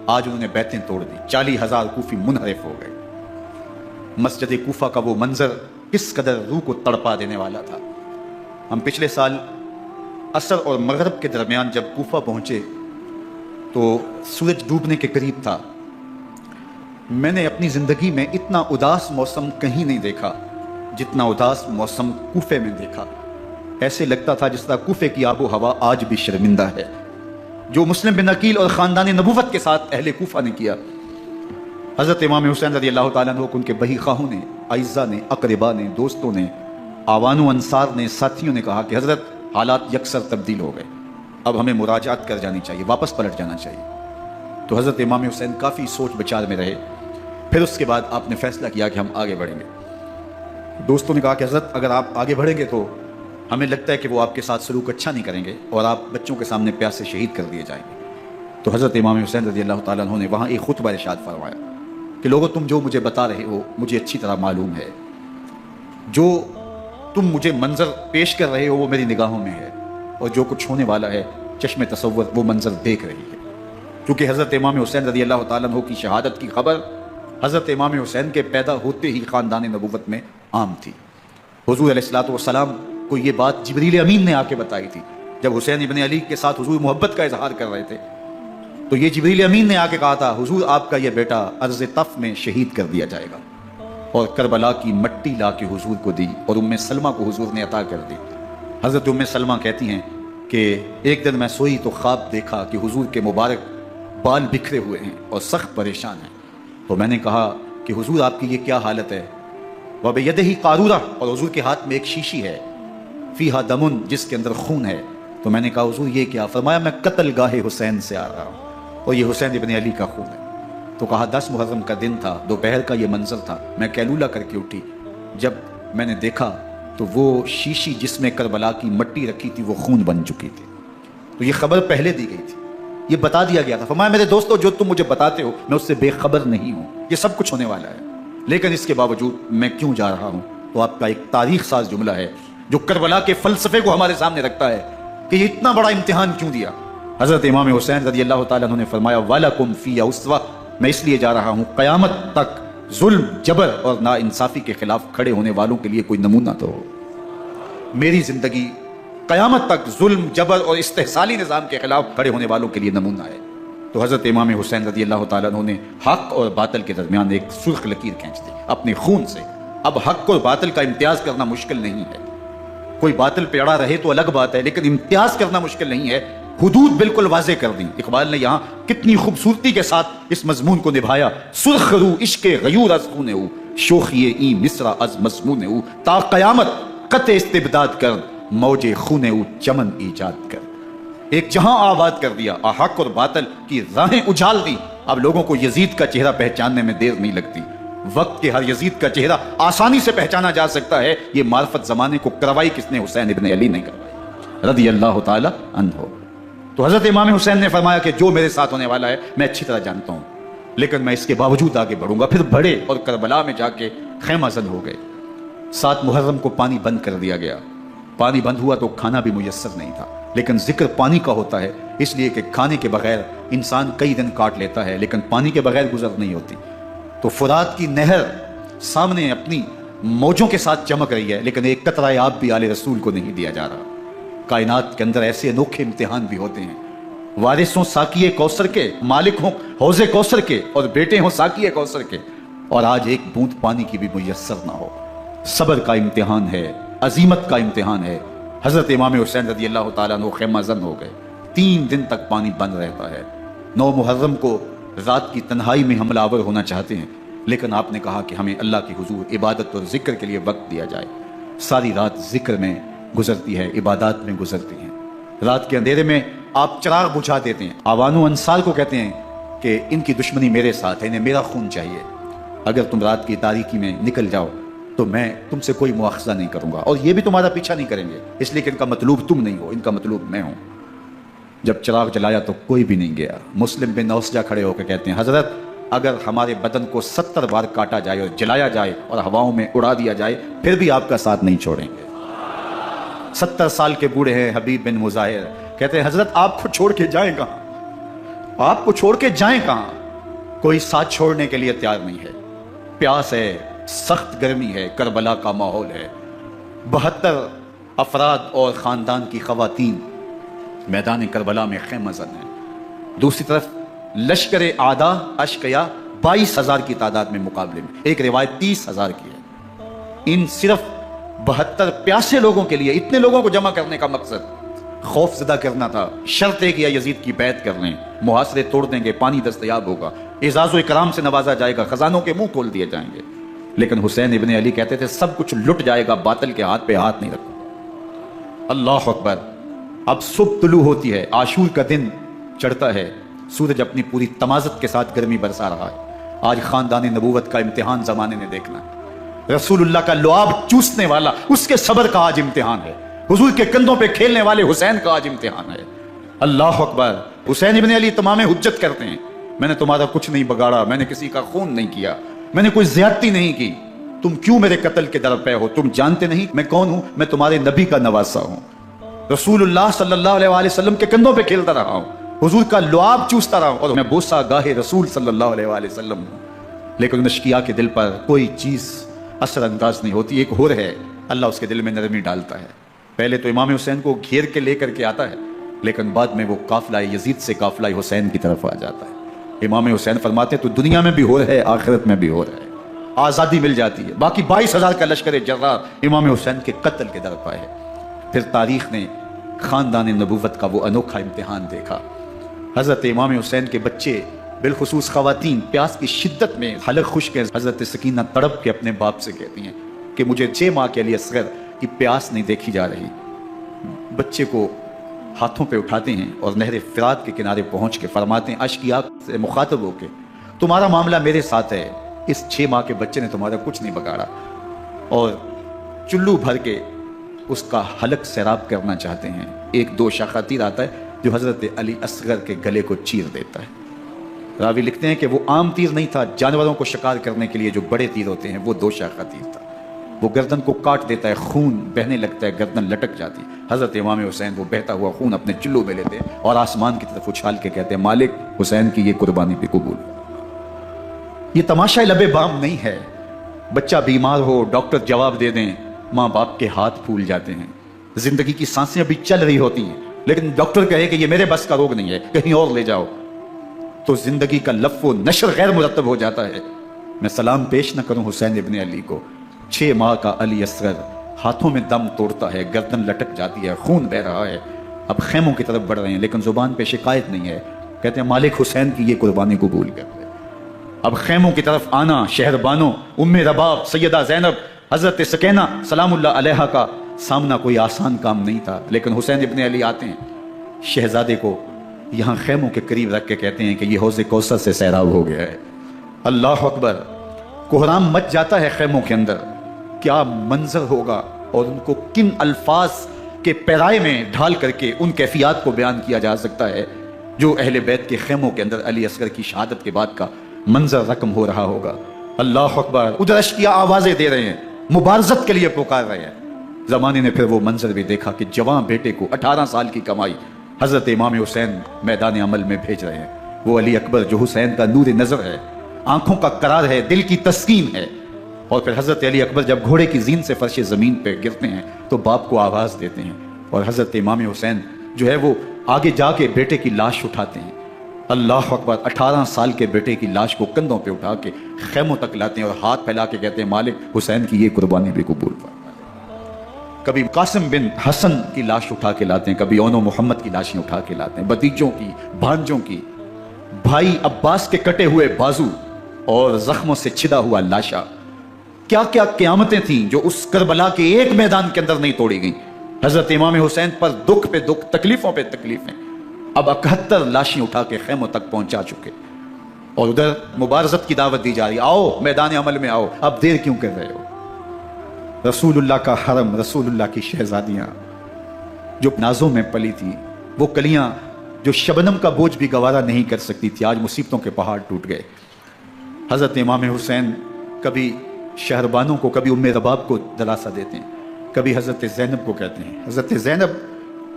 [SPEAKER 1] آج انہوں نے بیعتیں توڑ دی، 40,000 کوفی منحرف ہو گئے۔ مسجد کوفہ کا وہ منظر کس قدر روح کو تڑپا دینے والا تھا۔ ہم پچھلے سال عصر اور مغرب کے درمیان جب کوفہ پہنچے تو سورج ڈوبنے کے قریب تھا۔ میں نے اپنی زندگی میں اتنا اداس موسم کہیں نہیں دیکھا جتنا اداس موسم کوفے میں دیکھا۔ ایسے لگتا تھا جس طرح کوفے کی آب و ہوا آج بھی شرمندہ ہے، جو مسلم بن عقیل اور خاندان نبوت کے ساتھ اہل کوفہ نے کیا۔ حضرت امام حسین رضی اللہ تعالیٰ عنہ کو ان کے بہی خواہوں نے، اعزاء نے، اقربا نے، دوستوں نے، آوان و انصار نے، ساتھیوں نے کہا کہ حضرت حالات یکسر تبدیل ہو گئے، اب ہمیں مراجعت کر جانی چاہیے، واپس پلٹ جانا چاہیے۔ تو حضرت امام حسین کافی سوچ بچار میں رہے، پھر اس کے بعد آپ نے فیصلہ کیا کہ ہم آگے بڑھیں گے۔ دوستوں نے کہا کہ حضرت اگر آپ آگے بڑھیں گے تو ہمیں لگتا ہے کہ وہ آپ کے ساتھ سلوک اچھا نہیں کریں گے اور آپ بچوں کے سامنے پیاس سے شہید کر دیے جائیں گے۔ تو حضرت امام حسین رضی اللہ تعالیٰ عنہ نے وہاں ایک خطبہ ارشاد فرمایا کہ لوگوں تم جو مجھے بتا رہے ہو مجھے اچھی طرح معلوم ہے، جو تم مجھے منظر پیش کر رہے ہو وہ میری نگاہوں میں ہے، اور جو کچھ ہونے والا ہے چشم تصور وہ منظر دیکھ رہی ہے۔ کیونکہ حضرت امام حسین رضی اللہ تعالیٰ عنہ کی شہادت کی خبر حضرت امام حسین کے پیدا ہوتے ہی خاندان نبوت میں عام تھی۔ حضور علیہ الصلوۃ والسلام کو یہ بات جبریل امین نے آ کے بتائی تھی جب حسین ابن علی کے ساتھ حضور محبت کا اظہار کر رہے تھے، تو یہ جبریل امین نے آ کے کہا تھا حضور آپ کا یہ بیٹا عرض طف میں شہید کر دیا جائے گا، اور کربلا کی مٹی لا کے حضور کو دی اور ام سلمہ کو حضور نے عطا کر دی۔ حضرت ام سلمہ کہتی ہیں کہ ایک دن میں سوئی تو خواب دیکھا کہ حضور کے مبارک بال بکھرے ہوئے ہیں اور سخت پریشان ہیں، تو میں نے کہا کہ حضور آپ کی یہ کیا حالت ہے؟ وَبِيَدِهِ قَارُورَةٌ، اور حضور کے ہاتھ میں ایک شیشی ہے، فیہا دمن، جس کے اندر خون ہے۔ تو میں نے کہا حضور یہ کیا؟ فرمایا میں قتل گاہ حسین سے آ رہا ہوں اور یہ حسین ابن علی کا خون ہے۔ تو کہا 10 محرم کا دن تھا، دوپہر کا یہ منظر تھا، میں کیلولہ کر کے اٹھی، جب میں نے دیکھا تو وہ شیشی جس میں کربلا کی مٹی رکھی تھی وہ خون بن چکی تھی۔ تو یہ خبر پہلے دی گئی تھی، یہ بتا دیا گیا تھا۔ فرمایا میرے دوستو جو تم مجھے بتاتے ہو میں اس سے بے خبر نہیں ہوں، یہ سب کچھ ہونے والا ہے، لیکن اس کے باوجود میں کیوں جا رہا ہوں؟ تو آپ کا ایک تاریخ ساز جملہ ہے جو کربلا کے فلسفے کو ہمارے سامنے رکھتا ہے کہ یہ اتنا بڑا امتحان کیوں دیا۔ حضرت امام حسین رضی اللہ تعالیٰ عنہ نے فرمایا وَلَكُمْ فِيَّ أُسْوَةٌ، میں اس لیے جا رہا ہوں قیامت تک ظلم، جبر اور ناانصافی کے خلاف کھڑے ہونے والوں کے لیے کوئی نمونہ تو ہو۔ میری زندگی قیامت تک ظلم، جبر اور استحصالی نظام کے خلاف کھڑے ہونے والوں کے لیے نمونہ ہے۔ تو حضرت امام حسین رضی اللہ تعالیٰ عنہ نے حق اور باطل کے درمیان ایک سرخ لکیر کھینچ دی اپنے خون سے۔ اب حق اور باطل کا امتیاز کرنا مشکل نہیں ہے، کوئی باطل پہ اڑا رہے تو الگ بات ہے، لیکن امتیاز کرنا مشکل نہیں ہے۔ حدود بالکل واضح کر دی۔ اقبال نے یہاں کتنی خوبصورتی کے ساتھ اس مضمون کو نبھایا۔ سرخ رو عشق غیور از خون او، شوخی ای مصرع از مضمون او، تا قیامت قطع استبداد کر، موج خون او چمن ایجاد کر۔ ایک جہاں آباد کر دیا، حق اور باطل کی راہیں اجال دی۔ اب لوگوں کو یزید کا چہرہ پہچاننے میں دیر نہیں لگتی، وقت کے ہر یزید کا چہرہ آسانی سے پہچانا جا سکتا ہے۔ یہ معرفت زمانے کو کروائی کس نے؟ حسین ابن علی نے کروائی رضی اللہ تعالی عنہ۔ تو حضرت امام حسین نے فرمایا کہ جو میرے ساتھ ہونے والا ہے میں اچھی طرح جانتا ہوں، لیکن میں اس کے باوجود آگے بڑھوں گا۔ پھر بڑھے اور کربلا میں جا کے خیمہ زن ہو گئے۔ 7 محرم کو پانی بند کر دیا گیا۔ پانی بند ہوا تو کھانا بھی میسر نہیں تھا، لیکن ذکر پانی کا ہوتا ہے اس لیے کہ کھانے کے بغیر انسان کئی دن کاٹ لیتا ہے، لیکن پانی کے بغیر گزر نہیں ہوتی۔ تو فرات کی نہر سامنے اپنی موجوں کے ساتھ چمک رہی ہے، لیکن ایک قطرہ آب بھی آل رسول کو نہیں دیا جا رہا۔ کائنات کے اندر ایسے انوکھے امتحان بھی ہوتے ہیں، وارث ہوں ساقی کوثر کے، مالک ہوں حوض کوثر کے، اور بیٹے ہوں ساقی کوثر کے، اور آج ایک بوند پانی کی بھی میسر نہ ہو۔ صبر کا امتحان ہے، عزیمت کا امتحان ہے۔ حضرت امام حسین رضی اللہ تعالیٰ عنہ خیمہ زن ہو گئے۔ 3 دن تک پانی بند رہتا ہے۔ 9 محرم کو رات کی تنہائی میں حملہ آور ہونا چاہتے ہیں، لیکن آپ نے کہا کہ ہمیں اللہ کی حضور عبادت اور ذکر کے لیے وقت دیا جائے۔ ساری رات ذکر میں گزرتی ہے، عبادات میں گزرتی ہیں۔ رات کے اندھیرے میں آپ چراغ بجھا دیتے ہیں۔ آوان و انصار کو کہتے ہیں کہ ان کی دشمنی میرے ساتھ ہے، انہیں میرا خون چاہیے، اگر تم رات کی تاریکی میں نکل جاؤ تو میں تم سے کوئی مواخذہ نہیں کروں گا، اور یہ بھی تمہارا پیچھا نہیں کریں گے، اس لیے کہ ان کا مطلوب تم نہیں ہو، ان کا مطلوب میں ہوں۔ جب چراغ جلایا تو کوئی بھی نہیں گیا۔ مسلم بن اوسجہ کھڑے ہو کے کہتے ہیں حضرت اگر ہمارے بدن کو 70 بار کاٹا جائے اور جلایا جائے اور ہواؤں میں اڑا دیا جائے پھر بھی آپ کا ساتھ نہیں چھوڑیں گے۔ 70 سال کے بوڑھے ہیں حبیب بن مظاہر، کہتے ہیں حضرت آپ کو چھوڑ کے جائیں کہاں؟ آپ کو چھوڑ کے جائیں کہاں؟ کوئی ساتھ چھوڑنے کے لیے تیار نہیں ہے۔ پیاس ہے، سخت گرمی ہے، کربلا کا ماحول ہے، 72 افراد اور خاندان کی خواتین میدان کربلا میں خیمہ زن ہیں۔ دوسری طرف لشکر اعداء اشقیا 22,000 کی تعداد میں مقابلے میں، ایک روایت 30,000 کی ہے۔ ان صرف 72 پیاسے لوگوں کے لیے اتنے لوگوں کو جمع کرنے کا مقصد خوف زدہ کرنا تھا۔ شرط ہے کہ یا یزید کی بیعت کر لیں، محاصرے توڑ دیں گے، پانی دستیاب ہوگا، اعزاز و اکرام سے نوازا جائے گا، خزانوں کے منہ کھول دیے جائیں گے۔ لیکن حسین ابن علی کہتے تھے سب کچھ لٹ جائے گا، باطل کے ہاتھ پہ ہاتھ نہیں رکھو۔ اللہ اکبر۔ اب صبح طلوع ہوتی ہے، عاشور کا دن چڑھتا ہے، سورج اپنی پوری تمازت کے ساتھ گرمی برسا رہا ہے۔ آج خاندان نبوت کا امتحان زمانے نے دیکھنا ہے۔ رسول اللہ کا لعاب چوسنے والا اس کے صبر کا آج امتحان ہے، حضور کے کندھوں پہ کھیلنے والے حسین کا آج امتحان ہے۔ اللہ اکبر۔ حسین ابن علی تمام حجت کرتے ہیں میں نے تمہارا کچھ نہیں بگاڑا، میں نے کسی کا خون نہیں کیا، میں نے کوئی زیادتی نہیں کی، تم کیوں میرے قتل کے در پہ ہو؟ تم جانتے نہیں میں کون ہوں؟ میں تمہارے نبی کا نواسا ہوں، رسول اللہ صلی اللہ علیہ وآلہ وسلم کے کندھوں پہ کھیلتا رہا ہوں، حضور کا لعاب چوستا رہا ہوں، اور میں بوسہ گاہ رسول صلی اللہ علیہ وآلہ وسلم ہوں۔ لیکن اشقیاء کے دل پر کوئی چیز اثر انداز نہیں ہوتی۔ ایک ہور ہے، اللہ اس کے دل میں نرمی ڈالتا ہے۔ پہلے تو امام حسین کو گھیر کے لے کر کے آتا ہے، لیکن بعد میں وہ قافلہ یزید سے قافلہ حسین کی طرف آ جاتا ہے۔ امام حسین فرماتے تو دنیا میں بھی ہور ہے، آخرت میں بھی ہور ہے، آزادی مل جاتی ہے۔ باقی 22,000 کا لشکر جرار امام حسین کے قتل کے در پہ ہے۔ پھر تاریخ نے خاندان نبوت کا وہ انوکھا امتحان دیکھا۔ حضرت امام حسین کے بچے بالخصوص خواتین پیاس کی شدت میں حلق خشک ہے۔ حضرت سکینہ تڑپ کے اپنے باپ سے کہتی ہیں کہ مجھے 6 ماہ کے لیے اصغر کی پیاس نہیں دیکھی جا رہی۔ بچے کو ہاتھوں پہ اٹھاتے ہیں اور نہر فرات کے کنارے پہنچ کے فرماتے ہیں اشقیاء سے مخاطب ہو کے، تمہارا معاملہ میرے ساتھ ہے، اس 6 ماہ کے بچے نے تمہارا کچھ نہیں بگاڑا، اور چلو بھر کے اس کا حلق سیراب کرنا چاہتے ہیں۔ ایک دو شاخہ تیر آتا ہے جو حضرت علی اصغر کے گلے کو چیر دیتا ہے۔ راوی لکھتے ہیں کہ وہ عام تیر نہیں تھا، جانوروں کو شکار کرنے کے لیے جو بڑے تیر ہوتے ہیں وہ 2 شاخہ تیر تھا۔ وہ گردن کو کاٹ دیتا ہے، خون بہنے لگتا ہے، گردن لٹک جاتی۔ حضرت امام حسین وہ بہتا ہوا خون اپنے چلو میں لیتے ہیں اور آسمان کی طرف اچھال کے کہتے ہیں مالک حسین کی یہ قربانی بھی قبول۔ یہ تماشا لبے بام نہیں ہے۔ بچہ بیمار ہو، ڈاکٹر جواب دے دیں، ماں باپ کے ہاتھ پھول جاتے ہیں، زندگی کی سانسیں ابھی چل رہی ہوتی ہیں، لیکن ڈاکٹر کہے کہ یہ میرے بس کا روگ نہیں ہے، کہیں اور لے جاؤ، تو زندگی کا لف و نشر غیر مرتب ہو جاتا ہے۔ میں سلام پیش نہ کروں حسین ابن علی کو، 6 ماہ کا علی اصغر ہاتھوں میں دم توڑتا ہے، گردن لٹک جاتی ہے، خون بہ رہا ہے، اب خیموں کی طرف بڑھ رہے ہیں، لیکن زبان پہ شکایت نہیں ہے، کہتے ہیں مالک حسین کی یہ قربانی قبول کر لے۔ اب خیموں کی طرف آنا، شہر بانو، ام رباب، سیدہ زینب، حضرت سکینہ سلام اللہ علیہا کا سامنا کوئی آسان کام نہیں تھا، لیکن حسین ابن علی آتے ہیں، شہزادے کو یہاں خیموں کے قریب رکھ کے کہتے ہیں کہ یہ حوض کوثر سے سیراب ہو گیا ہے۔ اللہ اکبر، کوہرام مچ جاتا ہے خیموں کے اندر، کیا منظر ہوگا اور ان کو کن الفاظ کے پیرائے میں ڈھال کر کے ان کیفیات کو بیان کیا جا سکتا ہے جو اہل بیت کے خیموں کے اندر علی اصغر کی شہادت کے بعد کا منظر رقم ہو رہا ہوگا۔ اللہ اکبر، ادھر اشقیاء آوازیں دے رہے ہیں، مبارزت کے لیے پکار رہے ہیں۔ زمانے نے پھر وہ منظر بھی دیکھا کہ جوان بیٹے کو 18 سال کی کمائی حضرت امام حسین میدان عمل میں بھیج رہے ہیں۔ وہ علی اکبر جو حسین کا نور نظر ہے، آنکھوں کا قرار ہے، دل کی تسکین ہے۔ اور پھر حضرت علی اکبر جب گھوڑے کی زین سے فرش زمین پہ گرتے ہیں تو باپ کو آواز دیتے ہیں، اور حضرت امام حسین جو ہے وہ آگے جا کے بیٹے کی لاش اٹھاتے ہیں۔ اللہ اکبر، 18 سال کے بیٹے کی لاش کو کندھوں پہ اٹھا کے خیموں تک لاتے ہیں اور ہاتھ پھیلا کے کہتے ہیں مالک حسین کی یہ قربانی بھی قبول فرما۔ کبھی قاسم بن حسن کی لاش اٹھا کے لاتے ہیں، کبھی اون و محمد کی لاشیں اٹھا کے لاتے ہیں، بھتیجوں کی، بھانجوں کی، بھائی عباس کے کٹے ہوئے بازو اور زخموں سے چھدا ہوا لاشا۔ کیا کیا قیامتیں تھیں جو اس کربلا کے ایک میدان کے اندر نہیں توڑی گئیں۔ حضرت امام حسین پر دکھ پہ دکھ، تکلیفوں پہ تکلیفیں، اب 71 لاشیں اٹھا کے خیموں تک پہنچا چکے، اور ادھر مبارزت کی دعوت دی جا رہی، آؤ میدان عمل میں آؤ، اب دیر کیوں کر رہے ہو۔ رسول اللہ کا حرم، رسول اللہ کی شہزادیاں جو نازوں میں پلی تھی، وہ کلیاں جو شبنم کا بوجھ بھی گوارا نہیں کر سکتی تھی، آج مصیبتوں کے پہاڑ ٹوٹ گئے۔ حضرت امام حسین کبھی شہربانوں کو، کبھی ام رباب کو دلاسا دیتے ہیں، کبھی حضرت زینب کو کہتے ہیں۔ حضرت زینب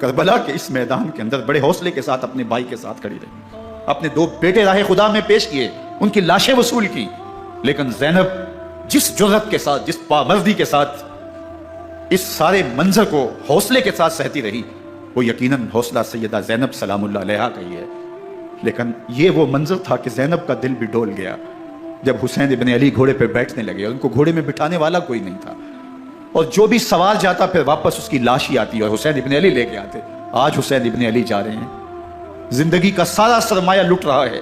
[SPEAKER 1] کربلا کے اس میدان کے اندر بڑے حوصلے کے ساتھ اپنے بھائی کے ساتھ کھڑی رہی، اپنے 2 بیٹے راہ خدا میں پیش کیے، ان کی لاشیں وصول کی، لیکن زینب جس جرأت کے ساتھ، جس پامردی کے ساتھ اس سارے منظر کو حوصلے کے ساتھ سہتی رہی، وہ یقیناً حوصلہ سیدہ زینب سلام اللہ علیہا کا ہی ہے۔ لیکن یہ وہ منظر تھا کہ زینب کا دل بھی ڈول گیا جب حسین ابن علی گھوڑے پہ بیٹھنے لگے، اور ان کو گھوڑے میں بٹھانے والا کوئی نہیں تھا، اور جو بھی سوار جاتا پھر واپس اس کی لاش ہی آتی اور حسین ابن علی لے کے آتے۔ آج حسین ابن علی جا رہے ہیں، زندگی کا سارا سرمایہ لٹ رہا ہے،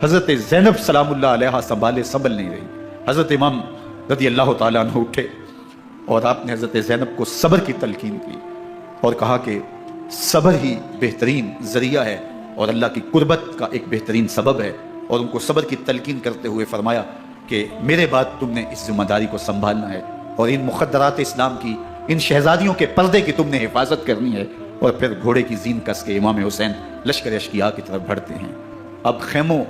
[SPEAKER 1] حضرت زینب سلام اللہ علیہا سنبھل نہیں رہی۔ حضرت امام رضی اللہ تعالیٰ عنہ اٹھے اور آپ نے حضرت زینب کو صبر کی تلقین کی اور کہا کہ صبر ہی بہترین ذریعہ ہے اور اللہ کی قربت کا ایک بہترین سبب ہے، اور ان کو صبر کی تلقین کرتے ہوئے فرمایا کہ میرے بعد تم نے اس ذمہ داری کو سنبھالنا ہے، اور ان مخدرات اسلام کی، ان شہزادیوں کے پردے کی تم نے حفاظت کرنی ہے۔ اور پھر گھوڑے کی زین کس کے امام حسین لشکر اشقیاء کی طرف بڑھتے ہیں۔ اب خیموں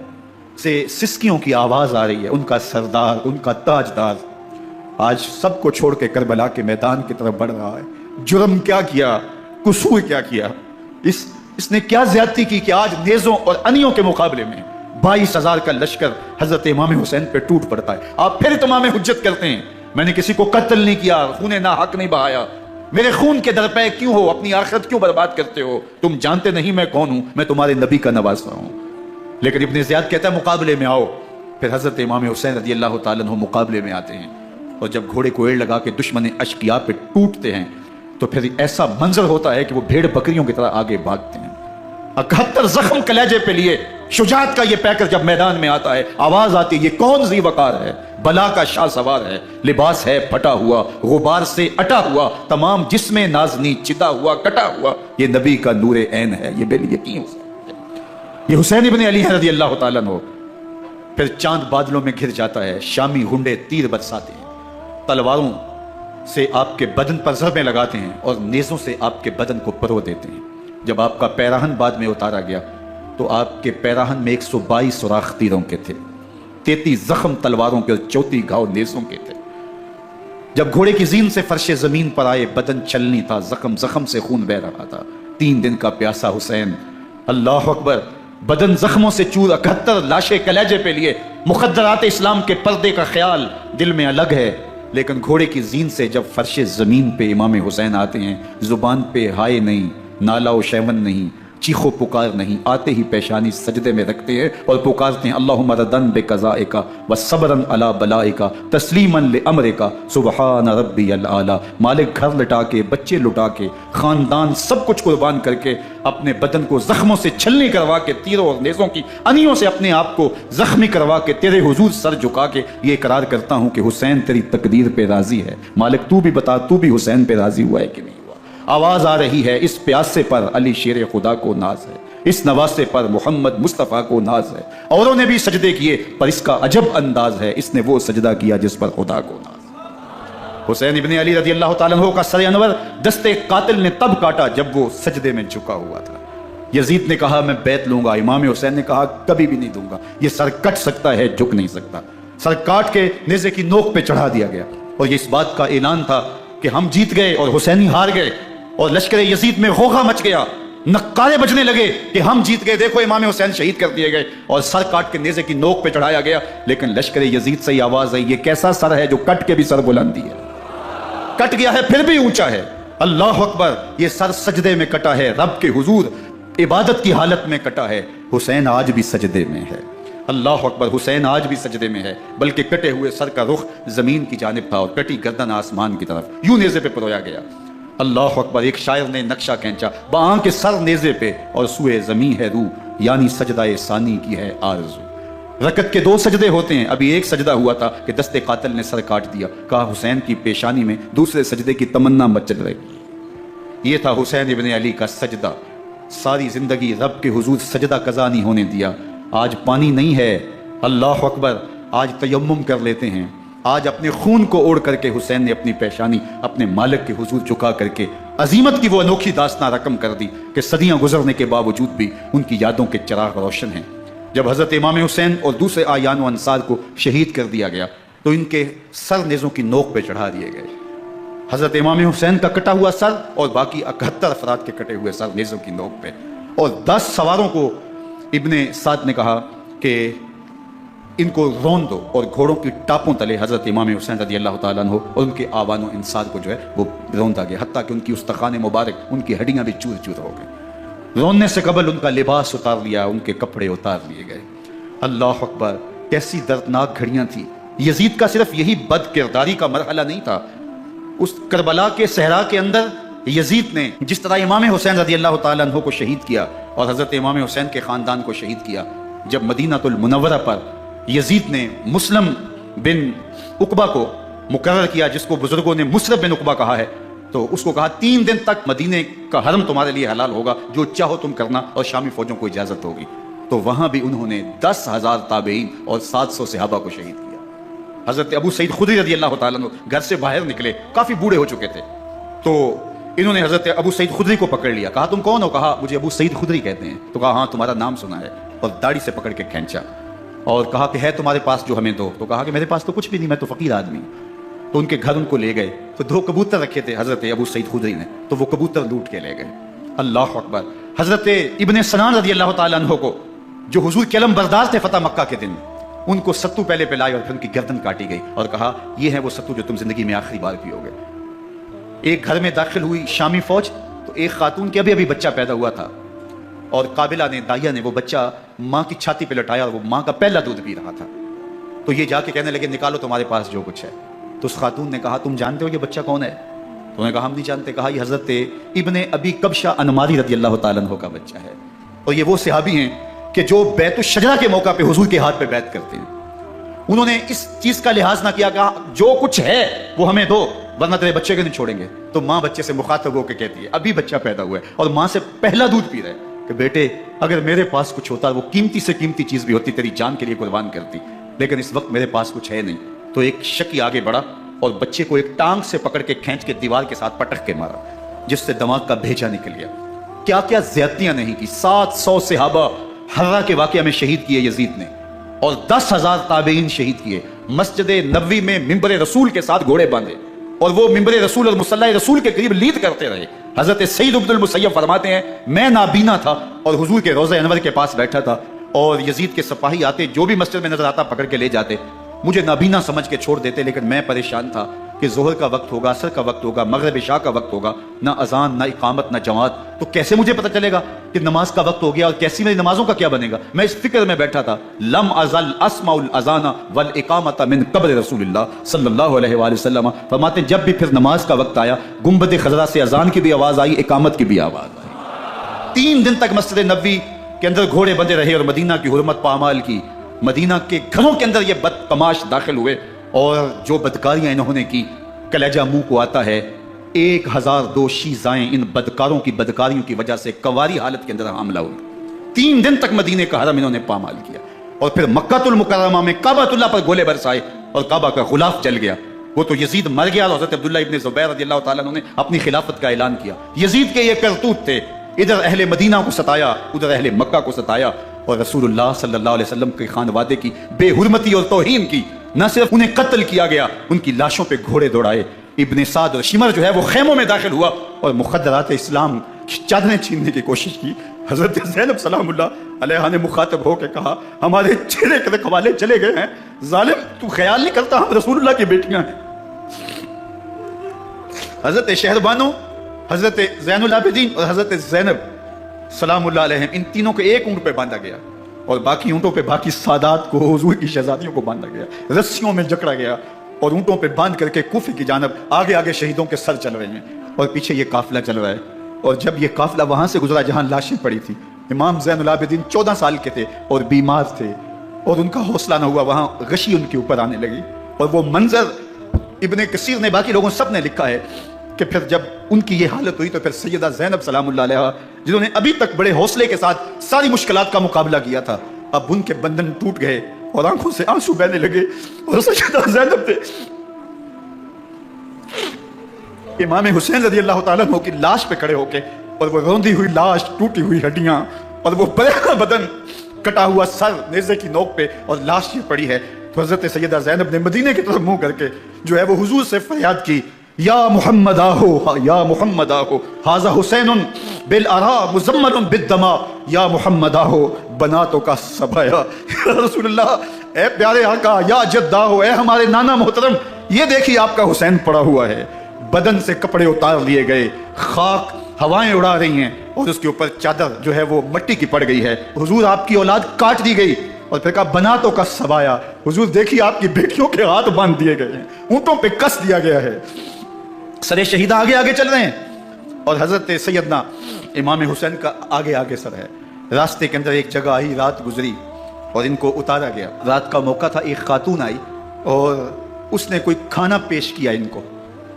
[SPEAKER 1] سے سسکیوں کی آواز آ رہی ہے، ان کا سردار، ان کا تاجدار آج سب کو چھوڑ کے کربلا کے میدان کی طرف بڑھ رہا ہے. جرم کیا کیا, قصور کیا کیا, اس نے کیا زیادتی کی کہ آج نیزوں اور انیوں کے مقابلے میں 22,000 کا لشکر حضرت امام حسین پہ ٹوٹ پڑتا ہے. آپ پھر تمام حجت کرتے ہیں میں نے کسی کو قتل نہیں کیا, خون ناحق نہیں بہایا, میرے خون کے درپے کیوں ہو, اپنی آخرت کیوں برباد کرتے ہو؟ تم جانتے نہیں میں کون ہوں, میں تمہارے نبی کا نواسا ہوں. لیکن ابن زیاد کہتا ہے مقابلے میں آؤ. پھر حضرت امام حسین رضی اللہ تعالیٰ عنہ مقابلے میں آتے ہیں, اور جب گھوڑے کو ایڑ لگا کے دشمن اشقیاء پہ ٹوٹتے ہیں تو پھر ایسا منظر ہوتا ہے کہ وہ بھیڑ بکریوں کی طرح آگے بھاگتے ہیں. 71 زخم کلیجے پہ لیے شجاعت کا یہ پیکر جب میدان میں آتا ہے, آواز آتی ہے یہ کون ذی وقار ہے, بلا کا شاہ سوار ہے, لباس ہے پھٹا ہوا, غبار سے اٹا ہوا, تمام جسم نازنی چتا ہوا کٹا ہوا, یہ نبی کا نور عین ہے, یہ بے یقین یہ حسین ابن علی رضی اللہ تعالیٰ عنہ. پھر چاند بادلوں میں گھر جاتا ہے, شامی ہنڈے تیر برساتے ہیں, تلواروں سے آپ کے بدن پر ضربیں لگاتے ہیں اور نیزوں سے آپ کے بدن کو پرو دیتے ہیں. جب آپ کا پیراہن بعد میں اتارا گیا تو آپ کے پیراہن میں 122 سوراخ تیروں کے تھے, 33 زخم تلواروں کے اور 34 گھاؤ نیزوں کے تھے. جب گھوڑے کی زین سے فرش زمین پر آئے, بدن چلنی تھا, زخم زخم سے خون بہ رہا تھا, 3 دن کا پیاسا حسین. اللہ اکبر, بدن زخموں سے چور, 71 لاشیں کلیجے پہ لیے, مخدرات اسلام کے پردے کا خیال دل میں الگ ہے. لیکن گھوڑے کی زین سے جب فرش زمین پہ امام حسین آتے ہیں, زبان پہ ہائے نہیں, نالا و شیون نہیں, چیخ و پکار نہیں, آتے ہی پیشانی سجدے میں رکھتے ہیں اور پکارتے ہیں اللہم ردن بقضائک و صبرن علی بلائک تسلیما لامرک سبحان ربی الاعلی. مالک گھر لٹا کے, بچے لٹا کے, خاندان سب کچھ قربان کر کے, اپنے بدن کو زخموں سے چھلنی کروا کے, تیروں اور نیزوں کی انیوں سے اپنے آپ کو زخمی کروا کے, تیرے حضور سر جھکا کے یہ اقرار کرتا ہوں کہ حسین تیری تقدیر پہ راضی ہے. مالک تو بھی بتا, تو بھی حسین پہ راضی ہوا ہے کہ نہیں؟ آواز آ رہی ہے اس پیاسے پر علی شیر خدا کو ناز ہے, اس نواسے پر محمد مصطفیٰ کو ناز ہے. اوروں نے بھی سجدے کیے پر اس کا عجب انداز ہے, اس نے وہ سجدہ کیا جس پر خدا کو ناز. حسین ابن علی رضی اللہ تعالیٰ عنہ کا سر انور دستے قاتل نے تب کاٹا جب وہ سجدے میں جھکا ہوا تھا. یزید نے کہا میں بیعت لوں گا, امام حسین نے کہا کبھی بھی نہیں دوں گا, یہ سر کٹ سکتا ہے جھک نہیں سکتا. سر کاٹ کے نیزے کی نوک پہ چڑھا دیا گیا, اور یہ اس بات کا اعلان تھا کہ ہم جیت گئے اور حسینی ہار گئے. اور لشکر یزید میں غوغا مچ گیا, نقارے بجنے لگے کہ ہم جیت گئے, دیکھو امام حسین شہید کر دیے گئے, اور سر کاٹ کے نیزے کی نوک پہ چڑھایا گیا. لیکن لشکر یزید سے یہ آواز آئی یہ کیسا سر ہے جو کٹ کے بھی سر بلندی ہے, کٹ گیا ہے پھر بھی اونچا ہے. اللہ اکبر, یہ سر سجدے میں کٹا ہے, رب کے حضور عبادت کی حالت میں کٹا ہے. حسین آج بھی سجدے میں ہے. اللہ اکبر, حسین آج بھی سجدے میں ہے, بلکہ کٹے ہوئے سر کا رخ زمین کی جانب تھا اور کٹی گردن آسمان کی طرف, یوں نیزے پہ پرویا گیا. اللہ اکبر, ایک شاعر نے نقشہ کھینچا, باں کے سر نیزے پہ اور سوئے زمین ہے روح, یعنی سجدہ ثانی کی ہے آرزو. رکعت کے 2 سجدے ہوتے ہیں, ابھی ایک سجدہ ہوا تھا کہ دستے قاتل نے سر کاٹ دیا. کہا حسین کی پیشانی میں دوسرے سجدے کی تمنا مچل رہی. یہ تھا حسین ابن علی کا سجدہ. ساری زندگی رب کے حضور سجدہ قضا نہیں ہونے دیا. آج پانی نہیں ہے, اللہ اکبر, آج تیمم کر لیتے ہیں. آج اپنے خون کو اوڑھ کر کے حسین نے اپنی پیشانی اپنے مالک کے حضور جھکا کر کے عظیمت کی وہ انوکھی داستان رقم کر دی کہ صدیاں گزرنے کے باوجود بھی ان کی یادوں کے چراغ روشن ہیں. جب حضرت امام حسین اور دوسرے آیان و انصار کو شہید کر دیا گیا تو ان کے سر نیزوں کی نوک پہ چڑھا دیے گئے. حضرت امام حسین کا کٹا ہوا سر اور باقی 71 افراد کے کٹے ہوئے سر نیزوں کی نوک پہ, اور 10 سواروں کو ابن سعد نے کہا کہ ان کو رون دو, اور گھوڑوں کی ٹاپوں تلے حضرت امام حسین رضی اللہ تعالیٰ عنہ اور ان کے آوان و انصار کو جو ہے وہ روندا گیا, حتیٰ کہ ان کی استخوان مبارک, ان کی ہڈیاں بھی چور چور ہو گئیں. روننے سے قبل ان کا لباس اتار لیا, ان کے کپڑے اتار لیے گئے. اللہ اکبر, کیسی دردناک گھڑیاں تھیں. یزید کا صرف یہی بد کرداری کا مرحلہ نہیں تھا. اس کربلا کے صحرا کے اندر یزید نے جس طرح امام حسین رضی اللہ تعالیٰ عنہ کو شہید کیا اور حضرت امام حسین کے خاندان کو شہید کیا, جب مدینہ المنورہ پر یزید نے مسلم بن عقبہ کو مقرر کیا, جس کو بزرگوں نے مسلم بن عقبہ کہا ہے, تو اس کو کہا 3 دن تک مدینے کا حرم تمہارے لیے حلال ہوگا, جو چاہو تم کرنا, اور شامی فوجوں کو اجازت ہوگی. تو وہاں بھی انہوں نے 10,000 تابعین اور 700 صحابہ کو شہید کیا. حضرت ابو سعید خدری رضی اللہ تعالیٰ عنہ گھر سے باہر نکلے, کافی بوڑھے ہو چکے تھے, تو انہوں نے حضرت ابو سعید خدری کو پکڑ لیا. کہا تم کون ہو؟ کہا مجھے ابو سعید خدری کہتے ہیں. تو کہا ہاں تمہارا نام سنا ہے, اور داڑھی سے پکڑ کے کھینچا اور کہا کہ ہے تمہارے پاس جو ہمیں دو. تو کہا کہ میرے پاس تو کچھ بھی نہیں, میں تو فقیر آدمی ہوں. تو ان کے گھر ان کو لے گئے تو 2 کبوتر رکھے تھے حضرت ابو سعید خدری نے، تو وہ کبوتر لوٹ کے لے گئے۔ اللہ اکبر۔ حضرت ابن سنان رضی اللہ تعالیٰ عنہ کو، جو حضور کے علم بردار تھے فتح مکہ کے دن، ان کو ستو پہلے پلائے اور پھر ان کی گردن کاٹی گئی اور کہا یہ ہے وہ ستو جو تم زندگی میں آخری بار پیو گے۔ ایک گھر میں داخل ہوئی شامی فوج، تو ایک خاتون کے ابھی بچہ پیدا ہوا تھا، اور قابلہ نے، دائیا نے وہ بچہ ماں کی چھاتی پہ لٹایا اور وہ ماں کا پہلا دودھ پی رہا تھا۔ تو یہ جا کے کہنے لگے نکالو تمہارے پاس جو کچھ ہے۔ تو اس خاتون نے کہا تم جانتے ہو یہ بچہ کون ہے؟ تو انہوں نے کہا ہم نہیں جانتے۔ کہا یہ حضرت ابن ابی کبشہ انماری رضی اللہ تعالیٰ عنہ کا بچہ ہے، اور یہ وہ صحابی ہیں کہ جو بیعت الشجرہ کے موقع پہ حضور کے ہاتھ پہ بیعت کرتے ہیں۔ انہوں نے اس چیز کا لحاظ نہ کیا، کہا جو کچھ ہے وہ ہمیں دو ورنہ تیرے بچے کو نہیں چھوڑیں گے۔ تو ماں بچے سے مخاطب ہو کے کہتی ہے، ابھی بچہ پیدا ہوا ہے اور ماں سے پہلا دودھ پی رہا ہے، کہ بیٹے اگر میرے پاس کچھ ہوتا وہ قیمتی سے قیمتی چیز بھی ہوتی تیری جان کے لیے قربان کرتی، لیکن اس وقت میرے پاس کچھ ہے نہیں۔ تو ایک شکی آگے بڑھا اور بچے کو ایک ٹانگ سے پکڑ کے کھینچ کے دیوار کے ساتھ پٹک کے مارا، جس سے دماغ کا بھیجا نکل گیا۔ کیا کیا زیادتیاں نہیں کی۔ 700 صحابہ حرہ کے واقعہ میں شہید کیے یزید نے، اور 10,000 تابعین شہید کیے۔ مسجد نبوی میں ممبر رسول کے ساتھ گھوڑے باندھے، اور وہ ممبر رسول اور مصلی رسول کے قریب لید کرتے رہے۔ حضرت سعید بن المسیب فرماتے ہیں میں نابینا تھا اور حضور کے روضہ انور کے پاس بیٹھا تھا، اور یزید کے سپاہی آتے جو بھی مسجد میں نظر آتا پکڑ کے لے جاتے، مجھے نابینا سمجھ کے چھوڑ دیتے، لیکن میں پریشان تھا کہ ظہر کا وقت ہوگا، عصر کا وقت ہوگا، مغرب عشاء کا وقت ہوگا، نہ اذان نہ اقامت نہ جماعت، تو کیسے مجھے پتہ چلے گا کہ نماز کا وقت ہو گیا اور کیسی میری نمازوں کا کیا بنے گا؟ میں اس فکر میں بیٹھا تھا۔ لم ازل اسمع الاذان والاقامت من قبر رسول اللہ صلی اللہ علیہ وآلہ وسلم۔ فرماتے جب بھی پھر نماز کا وقت آیا، گنبد خضرا سے اذان کی بھی آواز آئی، اقامت کی بھی آواز آئی۔ 3 دن تک مسجد نبوی کے اندر گھوڑے بندے رہے اور مدینہ کی حرمت پامال کی۔ مدینہ کے گھروں کے اندر یہ بدتماش داخل ہوئے، اور جو بدکاریاں انہوں نے کی کلیجہ منہ کو آتا ہے۔ 1002 شیزائیں ان بدکاروں کی بدکاریوں کی وجہ سے کواری حالت کے اندر حاملہ ہوئی۔ 3 دن تک مدینے کا حرم انہوں نے پامال کیا، اور پھر مکہ المکرمہ میں کعبۃ اللہ پر گولے برسائے اور کعبہ کا غلاف جل گیا۔ وہ تو یزید مر گیا اور حضرت عبداللہ ابن زبیر رضی اللہ تعالیٰ عنہ نے اپنی خلافت کا اعلان کیا۔ یزید کے یہ کرتوت تھے، ادھر اہل مدینہ کو ستایا، ادھر اہل مکہ کو ستایا، اور رسول اللہ صلی اللہ علیہ وسلم کے خانوادے کی بے حرمتی اور توہین کی۔ نہ صرف انہیں قتل کیا گیا، ان کی لاشوں پہ گھوڑے دوڑائے۔ ابن سعد اور شمر جو ہے وہ خیموں میں داخل ہوا اور مخدرات اسلام چادریں چھیننے کی کوشش کی۔ حضرت زینب سلام اللہ علیہ نے مخاطب ہو کے کہا ہمارے چہرے کے رکھوالے چلے گئے ہیں، ظالم تو خیال نہیں کرتا ہم رسول اللہ کی بیٹیاں ہیں۔ حضرت شہربانو، حضرت زین العابدین اور حضرت زینب سلام اللہ علیہ، ان تینوں کو ایک اونٹ پہ باندھا گیا، اور باقی اونٹوں پہ باقی سادات کو، حضور کی شہزادیوں کو باندھا گیا، رسیوں میں جکڑا گیا، اور اونٹوں پہ باندھ کر کے کوفے کی جانب آگے آگے شہیدوں کے سر چل رہے ہیں، اور پیچھے یہ قافلہ چل رہا ہے۔ اور جب یہ قافلہ وہاں سے گزرا جہاں لاشیں پڑی تھی، امام زین العابدین 14 سال کے تھے اور بیمار تھے، اور ان کا حوصلہ نہ ہوا، وہاں غشی ان کے اوپر آنے لگی۔ اور وہ منظر ابن کثیر نے، باقی لوگوں سب نے لکھا ہے کہ پھر جب ان کی یہ حالت ہوئی تو پھر سیدہ زینب سلام اللہ علیہ، جنہوں نے ابھی تک بڑے حوصلے کے ساتھ ساری مشکلات کا مقابلہ کیا تھا، اب ان کے بندن ٹوٹ گئے اور آنکھوں سے آنسو بہنے لگے، اور سیدہ زینب تھے امام حسین رضی اللہ تعالیٰ عنہ کی لاش پہ کھڑے ہو کے، اور وہ روندی ہوئی لاش، ٹوٹی ہوئی ہڈیاں، اور وہ بڑا بدن، کٹا ہوا سر نیزے کی نوک پہ، اور لاش یہ پڑی ہے۔ تو حضرت سیدہ زینب نے مدینے کی طرف منہ کر کے جو ہے وہ حضور سے فریاد کی، یا محمد آہو، یا محمد آہو، ھذا حسین بالعرا مزمل بالدماء، یا محمد آہو بناتوں کا سبایا۔ یا رسول اللہ، اے پیارے آقا، یا جد آہو، اے ہمارے نانا محترم، یہ دیکھیے آپ کا حسین پڑا ہوا ہے، بدن سے کپڑے اتار لیے گئے، خاک ہوائیں اڑا رہی ہیں، اور اس کے اوپر چادر جو ہے وہ مٹی کی پڑ گئی ہے، حضور آپ کی اولاد کاٹ دی گئی، اور پھر کہا بناتوں کا سبایا، حضور دیکھیے آپ کی بیٹیوں کے ہاتھ باندھ دیے گئے ہیں، اونٹوں پہ کس دیا گیا ہے۔ سر شہیدہ آگے آگے چل رہے ہیں، اور حضرت سیدنا امام حسین کا آگے آگے سر ہے۔ راستے کے اندر ایک جگہ آئی، رات گزری اور ان کو اتارا گیا۔ رات کا موقع تھا، ایک خاتون آئی اور اس نے کوئی کھانا پیش کیا ان کو،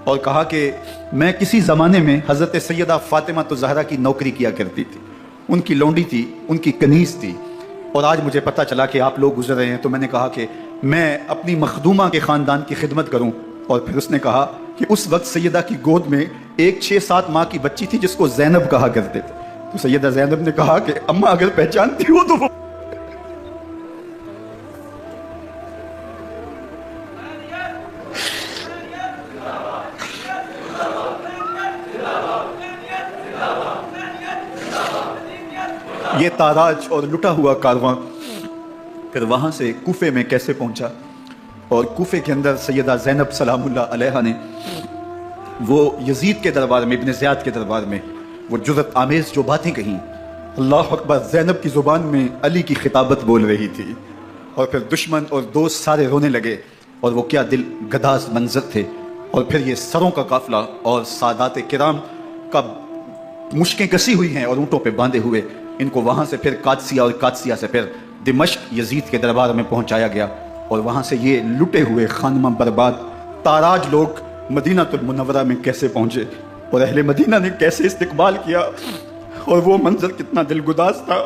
[SPEAKER 1] اور کہا کہ میں کسی زمانے میں حضرت سیدہ فاطمہ الزہرا کی نوکری کیا کرتی تھی، ان کی لونڈی تھی، ان کی کنیز تھی، اور آج مجھے پتہ چلا کہ آپ لوگ گزر رہے ہیں، تو میں نے کہا کہ میں اپنی مخدومہ کے خاندان کی خدمت کروں۔ اور پھر اس نے کہا کہ اس وقت سیدہ کی گود میں ایک 6-7 ماہ کی بچی تھی جس کو زینب کہا کرتے تھے۔ تو سیدہ زینب نے کہا کہ اماں اگر پہچانتی ہو تو وہ یہ تاراج اور لٹا ہوا کارواں پھر وہاں سے کوفے میں کیسے پہنچا، اور کوفے کے اندر سیدہ زینب سلام اللہ علیہا نے وہ یزید کے دربار میں، ابن زیاد کے دربار میں وہ جرأت آمیز جو باتیں کہیں، اللہ اکبر، زینب کی زبان میں علی کی خطابت بول رہی تھی، اور پھر دشمن اور دوست سارے رونے لگے، اور وہ کیا دل گداز منظر تھے، اور پھر یہ سروں کا قافلہ اور سادات کرام کا مشکیں کسی ہوئی ہیں اور اونٹوں پہ باندھے ہوئے، ان کو وہاں سے پھر قادسیہ اور قادسیہ سے پھر دمشق یزید کے دربار میں پہنچایا گیا، اور وہاں سے یہ لٹے ہوئے خانمہ برباد تاراج لوگ مدینہ المنورہ میں کیسے پہنچے، اور اہل مدینہ نے کیسے استقبال کیا، اور وہ منظر کتنا دل گداز تھا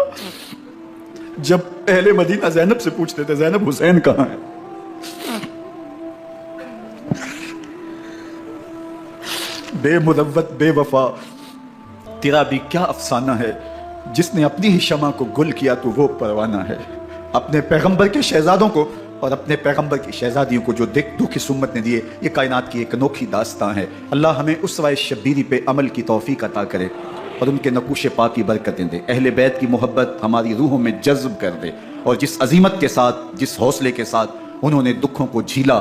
[SPEAKER 1] جب اہل مدینہ زینب سے پوچھتے تھے زینب حسین کہاں ہے؟ بے مروت بے وفا تیرا بھی کیا افسانہ ہے، جس نے اپنی ہی شمع کو گل کیا تو وہ پروانہ ہے، اپنے پیغمبر کے شہزادوں کو اور اپنے پیغمبر کی شہزادیوں کو جو دکھ اس امت نے دیے، یہ کائنات کی ایک انوکھی داستان ہے۔ اللہ ہمیں اسوہ شبیری پہ عمل کی توفیق عطا کرے اور ان کے نقوش پاک کی برکتیں دے، اہل بیت کی محبت ہماری روحوں میں جذب کر دے، اور جس عظیمت کے ساتھ، جس حوصلے کے ساتھ انہوں نے دکھوں کو جھیلا،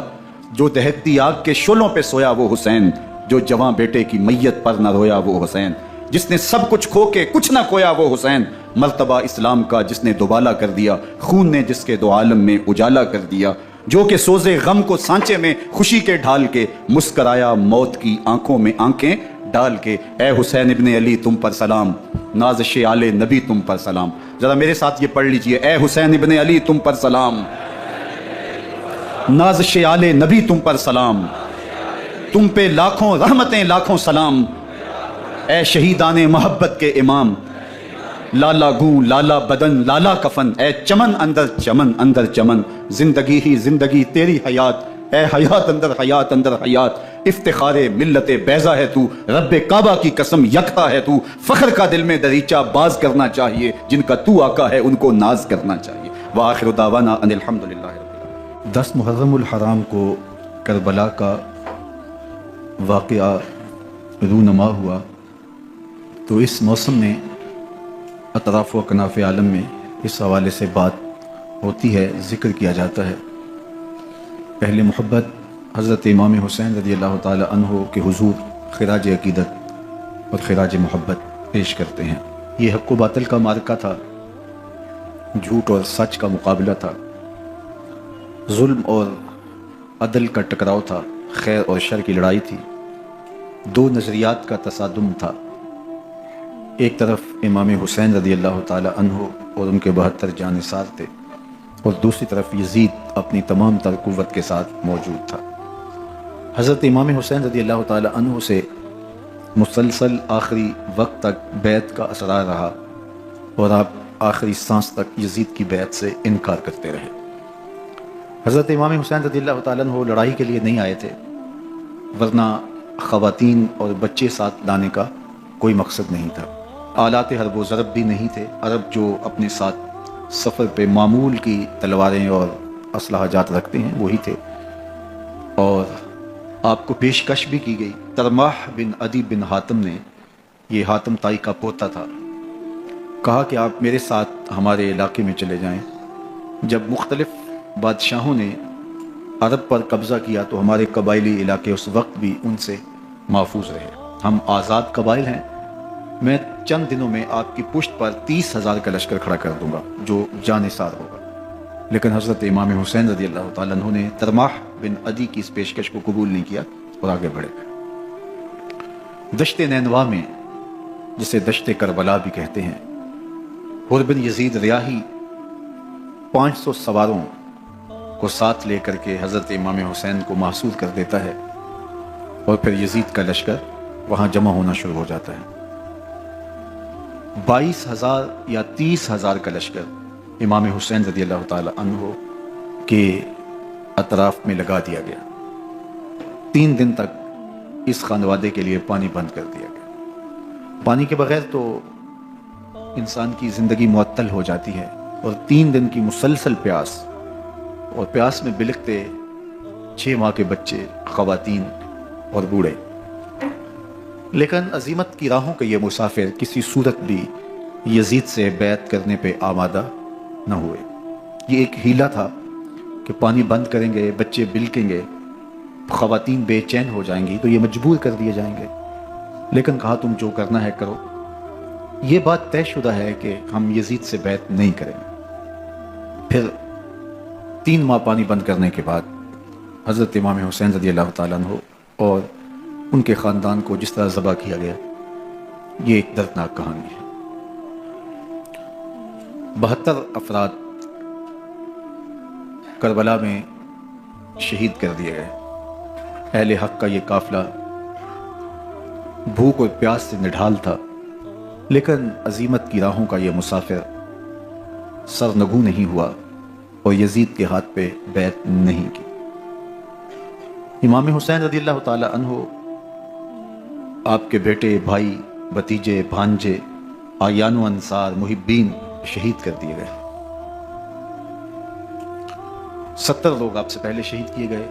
[SPEAKER 1] جو دہکتی آگ کے شعلوں پہ سویا وہ حسین، جو جواں بیٹے کی میت پر نہ رویا وہ حسین، جس نے سب کچھ کھو کے کچھ نہ کھویا وہ حسین، مرتبہ اسلام کا جس نے دوبالا کر دیا، خون نے جس کے دو عالم میں اجالا کر دیا، جو کہ سوزے غم کو سانچے میں خوشی کے ڈھال کے مسکرایا موت کی آنکھوں میں آنکھیں ڈال کے، اے حسین ابن علی تم پر سلام، نازش آل نبی تم پر سلام۔ ذرا میرے ساتھ یہ پڑھ لیجئے، اے حسین ابن علی تم پر سلام، نازش آل نبی تم پر سلام، تم پہ لاکھوں رحمتیں لاکھوں سلام، اے شہیدان محبت کے امام، لالا گوں لالا بدن لالا کفن، اے چمن اندر چمن، زندگی ہی زندگی تیری حیات، اے حیات اندر حیات، افتخار ملت بیضا ہے تو، رب کعبہ کی قسم یکتا ہے تو، فخر کا دل میں دریچہ باز کرنا چاہیے، جن کا تو آقا ہے ان کو ناز کرنا چاہیے۔ وآخر دعوانا ان الحمدللہ رب العالمین۔ 10 محرم الحرام کو کربلا کا واقعہ رونما ہوا، تو اس موسم میں اطراف و اکناف عالم میں اس حوالے سے بات ہوتی ہے، ذکر کیا جاتا ہے۔ اہل محبت حضرت امام حسین رضی اللہ تعالی عنہ کے حضور خراج عقیدت اور خراج محبت پیش کرتے ہیں۔ یہ حق و باطل کا معرکہ تھا، جھوٹ اور سچ کا مقابلہ تھا، ظلم اور عدل کا ٹکراؤ تھا، خیر اور شر کی لڑائی تھی، دو نظریات کا تصادم تھا۔ ایک طرف امام حسین رضی اللہ تعالی عنہ اور ان کے 72 جانثار تھے، اور دوسری طرف یزید اپنی تمام تر قوت کے ساتھ موجود تھا۔ حضرت امام حسین رضی اللہ تعالی عنہ سے مسلسل آخری وقت تک بیعت کا اثرار رہا، اور آپ آخری سانس تک یزید کی بیعت سے انکار کرتے رہے۔ حضرت امام حسین رضی اللہ تعالی عنہ لڑائی کے لیے نہیں آئے تھے، ورنہ خواتین اور بچے ساتھ لانے کا کوئی مقصد نہیں تھا، آلات حرب و ضرب بھی نہیں تھے۔ عرب جو اپنے ساتھ سفر پہ معمول کی تلواریں اور اسلحہ جات رکھتے ہیں وہی تھے، اور آپ کو پیشکش بھی کی گئی۔ ترماح بن عدی بن حاتم نے، یہ حاتم تائی کا پوتا تھا، کہا کہ آپ میرے ساتھ ہمارے علاقے میں چلے جائیں۔ جب مختلف بادشاہوں نے عرب پر قبضہ کیا تو ہمارے قبائلی علاقے اس وقت بھی ان سے محفوظ رہے۔ ہم آزاد قبائل ہیں، میں چند دنوں میں آپ کی پشت پر 30,000 کا لشکر کھڑا کر دوں گا جو جانثار ہوگا۔ لیکن حضرت امام حسین رضی اللہ تعالیٰ عنہ نے ترماح بن عدی کی اس پیشکش کو قبول نہیں کیا اور آگے بڑھے۔ دشت نینوا میں، جسے دشت کربلا بھی کہتے ہیں، حر بن یزید ریاحی 500 سواروں کو ساتھ لے کر کے حضرت امام حسین کو محصور کر دیتا ہے، اور پھر یزید کا لشکر وہاں جمع ہونا شروع ہو جاتا ہے۔ 22,000 یا 30,000 کا لشکر امام حسین رضی اللہ تعالی عنہ کے اطراف میں لگا دیا گیا۔ 3 دن تک اس خانوادے کے لیے پانی بند کر دیا گیا۔ پانی کے بغیر تو انسان کی زندگی معطل ہو جاتی ہے، اور 3 دن کی مسلسل پیاس، اور پیاس میں بلکتے 6 ماہ کے بچے، خواتین اور بوڑھے۔ لیکن عظیمت کی راہوں کے یہ مسافر کسی صورت بھی یزید سے بیعت کرنے پہ آمادہ نہ ہوئے۔ یہ ایک ہیلا تھا کہ پانی بند کریں گے، بچے بلکیں گے، خواتین بے چین ہو جائیں گی تو یہ مجبور کر دیے جائیں گے، لیکن کہا تم جو کرنا ہے کرو۔ یہ بات طے شدہ ہے کہ ہم یزید سے بیعت نہیں کریں گے۔ پھر 3 ماہ پانی بند کرنے کے بعد حضرت امام حسین رضی اللہ تعالیٰ عنہ اور ان کے خاندان کو جس طرح ذبح کیا گیا، یہ ایک دردناک کہانی ہے۔ 72 افراد کربلا میں شہید کر دیے گئے۔ اہل حق کا یہ قافلہ بھوک اور پیاس سے نڈھال تھا، لیکن عزیمت کی راہوں کا یہ مسافر سرنگوں نہیں ہوا اور یزید کے ہاتھ پہ بیعت نہیں کی۔ امام حسین رضی اللہ تعالی عنہ، آپ کے بیٹے، بھائی، بھتیجے، بھانجے، اعیان و انصار، محبین شہید کر دیے گئے۔ 70 لوگ آپ سے پہلے شہید کیے گئے،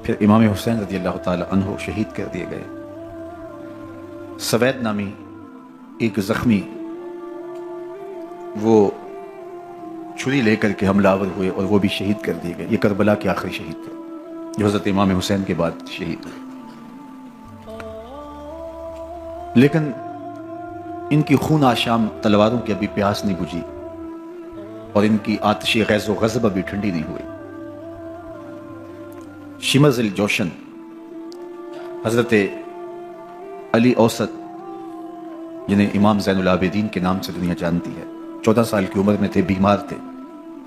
[SPEAKER 1] پھر امام حسین رضی اللہ تعالی عنہ شہید کر دیے گئے۔ سوید نامی ایک زخمی، وہ چھری لے کر کے حملہ آور ہوئے اور وہ بھی شہید کر دیے گئے۔ یہ کربلا کے آخری شہید تھے جو حضرت امام حسین کے بعد شہید ہوئے۔ لیکن ان کی خون آشام تلواروں کی ابھی پیاس نہیں بجھی اور ان کی آتش غیظ و غضب ابھی ٹھنڈی نہیں ہوئی۔ شمز الجوشن حضرت علی اوسط، جنہیں امام زین العابدین کے نام سے دنیا جانتی ہے، 14 سال کی عمر میں تھے، بیمار تھے،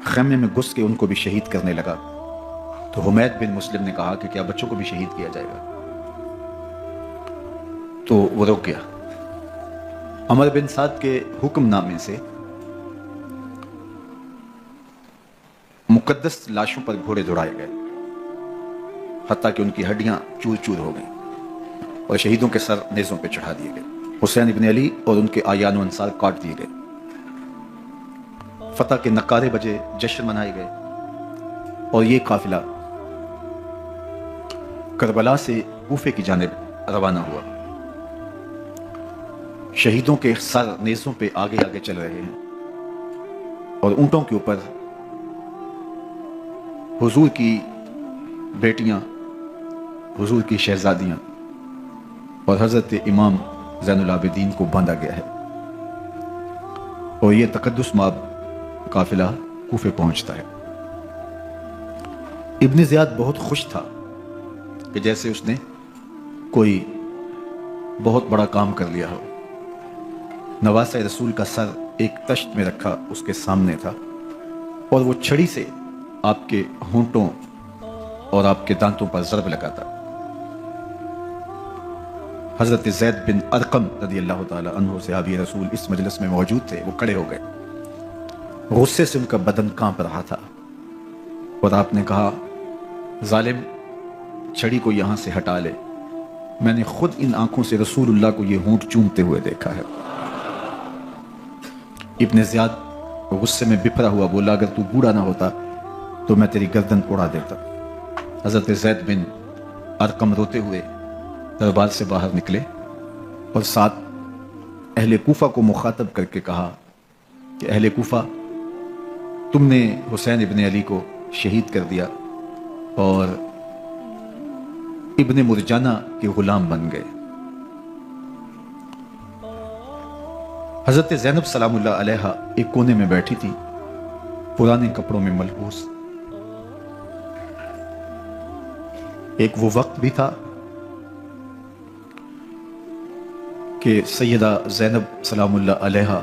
[SPEAKER 1] خیمے میں گھس کے ان کو بھی شہید کرنے لگا تو حمید بن مسلم نے کہا کہ کیا بچوں کو بھی شہید کیا جائے گا؟ تو وہ رک گیا۔ عمر بن سعد کے حکم نامے سے مقدس لاشوں پر گھوڑے دوڑائے گئے، حتیٰ کہ ان کی ہڈیاں چور چور ہو گئیں اور شہیدوں کے سر نیزوں پہ چڑھا دیے گئے۔ حسین ابن علی اور ان کے اعیان و انصار کاٹ دیے گئے۔ فتح کے نعرے بجے، جشن منائے گئے اور یہ قافلہ کربلا سے کوفے کی جانب روانہ ہوا۔ شہیدوں کے سر نیزوں پہ آگے آگے چل رہے ہیں اور اونٹوں کے اوپر حضور کی بیٹیاں، حضور کی شہزادیاں اور حضرت امام زین العابدین کو باندھا گیا ہے، اور یہ تقدس مآب قافلہ کوفے پہنچتا ہے۔ ابن زیاد بہت خوش تھا کہ جیسے اس نے کوئی بہت بڑا کام کر لیا ہو۔ نواسہ رسول کا سر ایک تشت میں رکھا اس کے سامنے تھا اور وہ چھڑی سے آپ کے ہونٹوں اور آپ کے دانتوں پر ضرب لگاتا۔ حضرت زید بن ارقم رضی اللہ تعالی عنہ صحابی رسول اس مجلس میں موجود تھے، وہ کھڑے ہو گئے۔ غصے سے ان کا بدن کانپ رہا تھا اور آپ نے کہا، ظالم، چھڑی کو یہاں سے ہٹا لے، میں نے خود ان آنکھوں سے رسول اللہ کو یہ ہونٹ چومتے ہوئے دیکھا ہے۔ ابن زیاد غصے میں بپھرا ہوا بولا، اگر تو بوڑھا نہ ہوتا تو میں تیری گردن اڑا دیتا۔ حضرت زید بن ارقم روتے ہوئے دربار سے باہر نکلے اور ساتھ اہل کوفہ کو مخاطب کر کے کہا کہ اہل کوفہ، تم نے حسین ابن علی کو شہید کر دیا اور ابن مرجانہ کے غلام بن گئے۔ حضرت زینب سلام اللہ علیہا ایک کونے میں بیٹھی تھی، پرانے کپڑوں میں ملبوس۔ ایک وہ وقت بھی تھا کہ سیدہ زینب سلام اللہ علیہا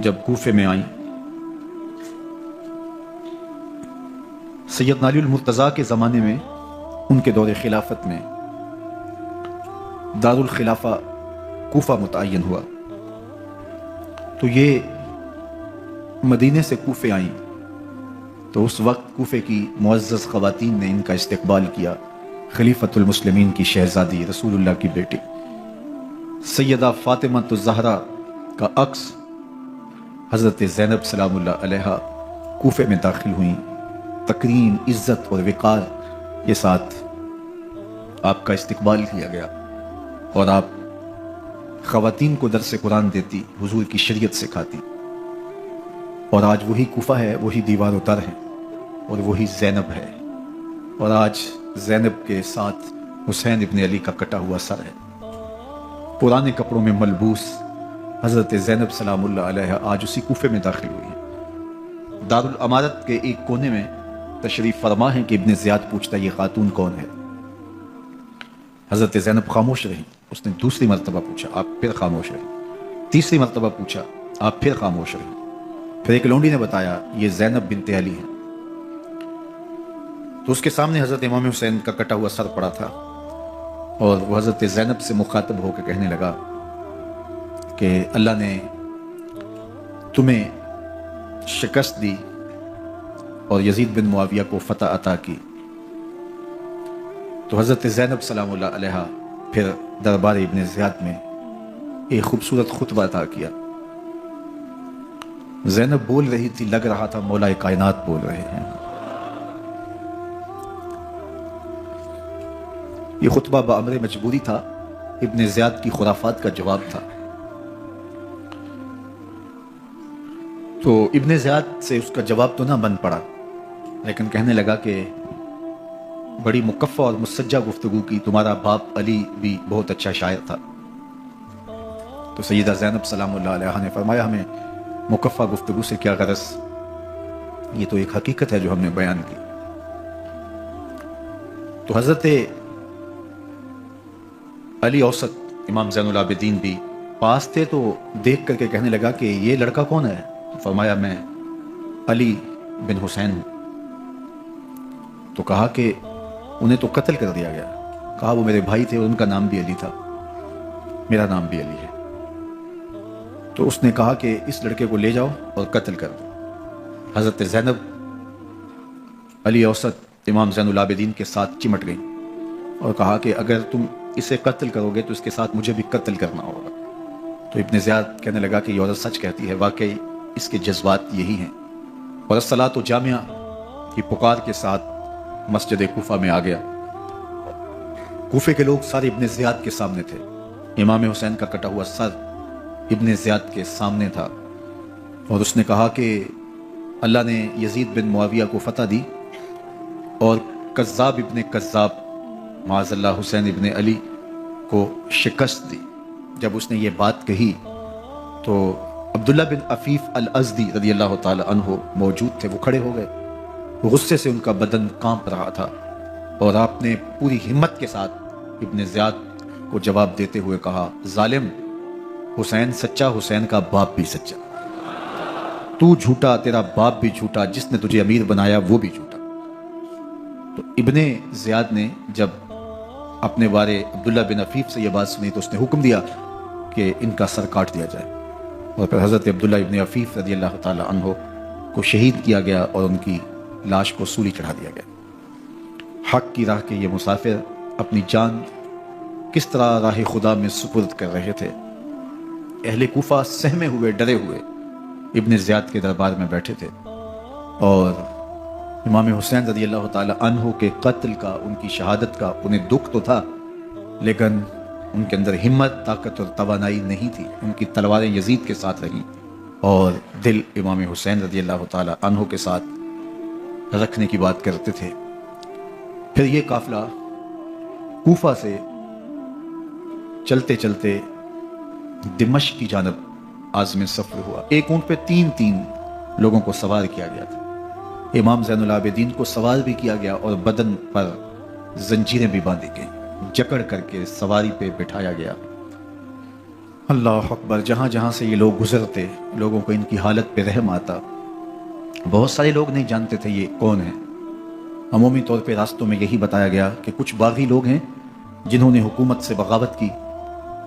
[SPEAKER 1] جب کوفے میں آئیں، سیدنا علی المرتضیٰ کے زمانے میں، ان کے دور خلافت میں دارالخلافہ کوفہ متعین ہوا، تو یہ مدینے سے کوفے آئیں تو اس وقت کوفے کی معزز خواتین نے ان کا استقبال کیا۔ خلیفۃ المسلمین کی شہزادی، رسول اللہ کی بیٹی سیدہ فاطمہ الزہرا کا عکس حضرت زینب سلام اللہ علیہا کوفے میں داخل ہوئیں۔ تکریم، عزت اور وقار کے ساتھ آپ کا استقبال کیا گیا اور آپ خواتین کو درس قرآن دیتی، حضور کی شریعت سکھاتی، اور آج وہی کوفہ ہے، وہی دیوار و در ہے، اور وہی زینب ہے، اور آج زینب کے ساتھ حسین ابن علی کا کٹا ہوا سر ہے۔ پرانے کپڑوں میں ملبوس حضرت زینب سلام اللہ علیہ آج اسی کوفے میں داخل ہوئی ہیں۔ دارالامارت کے ایک کونے میں تشریف فرما ہے کہ ابن زیاد پوچھتا یہ خاتون کون ہے؟ حضرت زینب خاموش رہی۔ اس نے دوسری مرتبہ پوچھا، آپ پھر خاموش رہی۔ تیسری مرتبہ پوچھا، آپ پھر خاموش رہی۔ پھر ایک لونڈی نے بتایا یہ زینب بنت علی ہے۔ تو اس کے سامنے حضرت امام حسین کا کٹا ہوا سر پڑا تھا، اور وہ حضرت زینب سے مخاطب ہو کے کہنے لگا کہ اللہ نے تمہیں شکست دی اور یزید بن معاویہ کو فتح عطا کی۔ تو حضرت زینب سلام اللہ علیہ پھر دربار ابن زیاد میں ایک خوبصورت خطبہ عطا کیا۔ زینب بول رہی تھی، لگ رہا تھا مولا کائنات بول رہے ہیں۔ یہ خطبہ بامر مجبوری تھا، ابن زیاد کی خرافات کا جواب تھا۔ تو ابن زیاد سے اس کا جواب تو نہ بن پڑا، لیکن کہنے لگا کہ بڑی مکفہ اور مسجع گفتگو کی، تمہارا باپ علی بھی بہت اچھا شاعر تھا۔ تو سیدہ زینب سلام اللہ علیہ نے فرمایا ہمیں مکفہ گفتگو سے کیا غرض، یہ تو ایک حقیقت ہے جو ہم نے بیان کی۔ تو حضرت علی اوسط امام زین العابدین بھی پاس تھے، تو دیکھ کر کے کہنے لگا کہ یہ لڑکا کون ہے؟ تو فرمایا میں علی بن حسین ہوں۔ تو کہا کہ انہیں تو قتل کر دیا گیا۔ کہا وہ میرے بھائی تھے اور ان کا نام بھی علی تھا، میرا نام بھی علی ہے۔ تو اس نے کہا کہ اس لڑکے کو لے جاؤ اور قتل کر دو۔ حضرت زینب علی اوسط امام زین العابدین کے ساتھ چمٹ گئی اور کہا کہ اگر تم اسے قتل کرو گے تو اس کے ساتھ مجھے بھی قتل کرنا ہوگا۔ تو ابن زیاد کہنے لگا کہ یہ عورت سچ کہتی ہے، واقعی اس کے جذبات یہی ہیں۔ اور الصلاۃ جامعہ کی پکار کے ساتھ مسجد کوفہ میں آ گیا۔ کوفے کے لوگ سارے ابن زیاد کے سامنے تھے۔ امام حسین کا کٹا ہوا سر ابن زیاد کے سامنے تھا، اور اس نے کہا کہ اللہ نے یزید بن معاویہ کو فتح دی اور کذاب ابن کذاب معاذ اللہ حسین ابن علی کو شکست دی۔ جب اس نے یہ بات کہی تو عبداللہ بن عفیف الازدی رضی اللہ تعالی عنہ موجود تھے، وہ کھڑے ہو گئے۔ غصے سے ان کا بدن کانپ رہا تھا، اور آپ نے پوری ہمت کے ساتھ ابن زیاد کو جواب دیتے ہوئے کہا، ظالم، حسین سچا، حسین کا باپ بھی سچا، تو جھوٹا، تیرا باپ بھی جھوٹا، جس نے تجھے امیر بنایا وہ بھی جھوٹا۔ تو ابن زیاد نے جب اپنے بارے عبداللہ بن عفیف سے یہ بات سنی تو اس نے حکم دیا کہ ان کا سر کاٹ دیا جائے، اور پھر حضرت عبداللہ ابن عفیف رضی اللہ تعالی عنہ کو شہید کیا گیا اور ان کی لاش کو سولی چڑھا دیا گیا۔ حق کی راہ کے یہ مسافر اپنی جان کس طرح راہ خدا میں سپرد کر رہے تھے۔ اہل کوفہ سہمے ہوئے، ڈرے ہوئے ابن زیاد کے دربار میں بیٹھے تھے، اور امام حسین رضی اللہ تعالی عنہ کے قتل کا، ان کی شہادت کا انہیں دکھ تو تھا، لیکن ان کے اندر ہمت، طاقت اور توانائی نہیں تھی۔ ان کی تلواریں یزید کے ساتھ رہیں اور دل امام حسین رضی اللہ تعالی عنہ کے ساتھ رکھنے کی بات کرتے تھے۔ پھر یہ قافلہ کوفہ سے چلتے چلتے دمشق کی جانب عازم سفر ہوا۔ ایک اونٹ پہ 3 لوگوں کو سوار کیا گیا تھا۔ امام زین العابدین کو سوار بھی کیا گیا اور بدن پر زنجیریں بھی باندھی گئیں، جکڑ کر کے سواری پہ بٹھایا گیا۔ اللہ اکبر! جہاں جہاں سے یہ لوگ گزرتے، لوگوں کو ان کی حالت پہ رحم آتا۔ بہت سارے لوگ نہیں جانتے تھے یہ کون ہیں۔ عمومی طور پہ راستوں میں یہی بتایا گیا کہ کچھ باغی لوگ ہیں جنہوں نے حکومت سے بغاوت کی،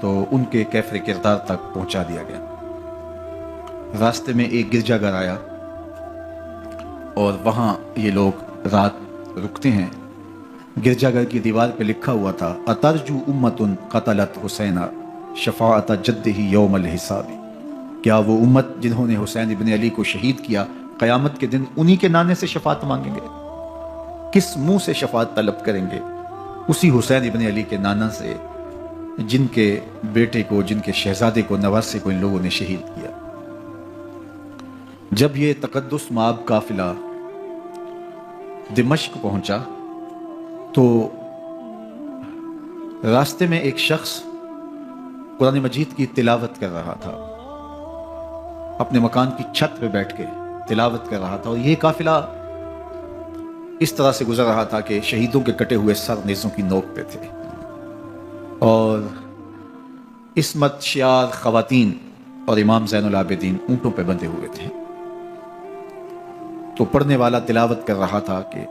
[SPEAKER 1] تو ان کے کیفر کردار تک پہنچا دیا گیا۔ راستے میں ایک گرجا گھر آیا اور وہاں یہ لوگ رات رکتے ہیں۔ گرجا گھر کی دیوار پہ لکھا ہوا تھا، اترجو امت قتلت حسینا شفاعت جدہ یوم الحساب۔ کیا وہ امت جنہوں نے حسین ابن علی کو شہید کیا قیامت کے دن انہی کے نانے سے شفاعت مانگیں گے؟ کس منہ سے شفاعت طلب کریں گے؟ اسی حسین ابن علی کے نانا سے جن کے بیٹے کو، جن کے شہزادے کو، نواسے کو ان لوگوں نے شہید کیا۔ جب یہ تقدس مآب قافلہ دمشق پہنچا تو راستے میں ایک شخص قرآن مجید کی تلاوت کر رہا تھا، اپنے مکان کی چھت پہ بیٹھ کے تلاوت کر رہا تھا، اور یہ قافلہ اس طرح سے گزر رہا تھا کہ شہیدوں کے کٹے ہوئے سر نیزوں کی نوک پہ تھے، اور عصمت شیار خواتین اور امام زین العابدین اونٹوں پہ بندھے ہوئے تھے۔ تو پڑھنے والا تلاوت کر رہا تھا کہ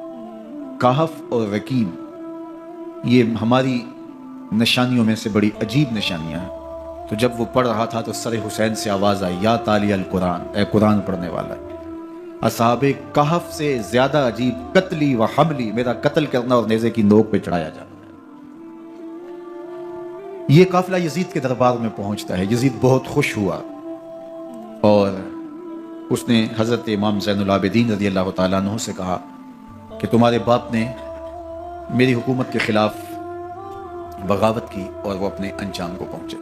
[SPEAKER 1] کہف اور رقیم یہ ہماری نشانیوں میں سے بڑی عجیب نشانیاں ہیں۔ تو جب وہ پڑھ رہا تھا تو سر حسین سے آواز آئی، یا تالی القرآن، اے قرآن پڑھنے والا، اصحاب کہف سے زیادہ عجیب قتلی و حملی، میرا قتل کرنا اور نیزے کی نوک پہ چڑھایا جانا۔ یہ قافلہ یزید کے دربار میں پہنچتا ہے۔ یزید بہت خوش ہوا اور اس نے حضرت امام زین العابدین رضی اللہ تعالیٰ عنہ سے کہا کہ تمہارے باپ نے میری حکومت کے خلاف بغاوت کی اور وہ اپنے انجام کو پہنچے۔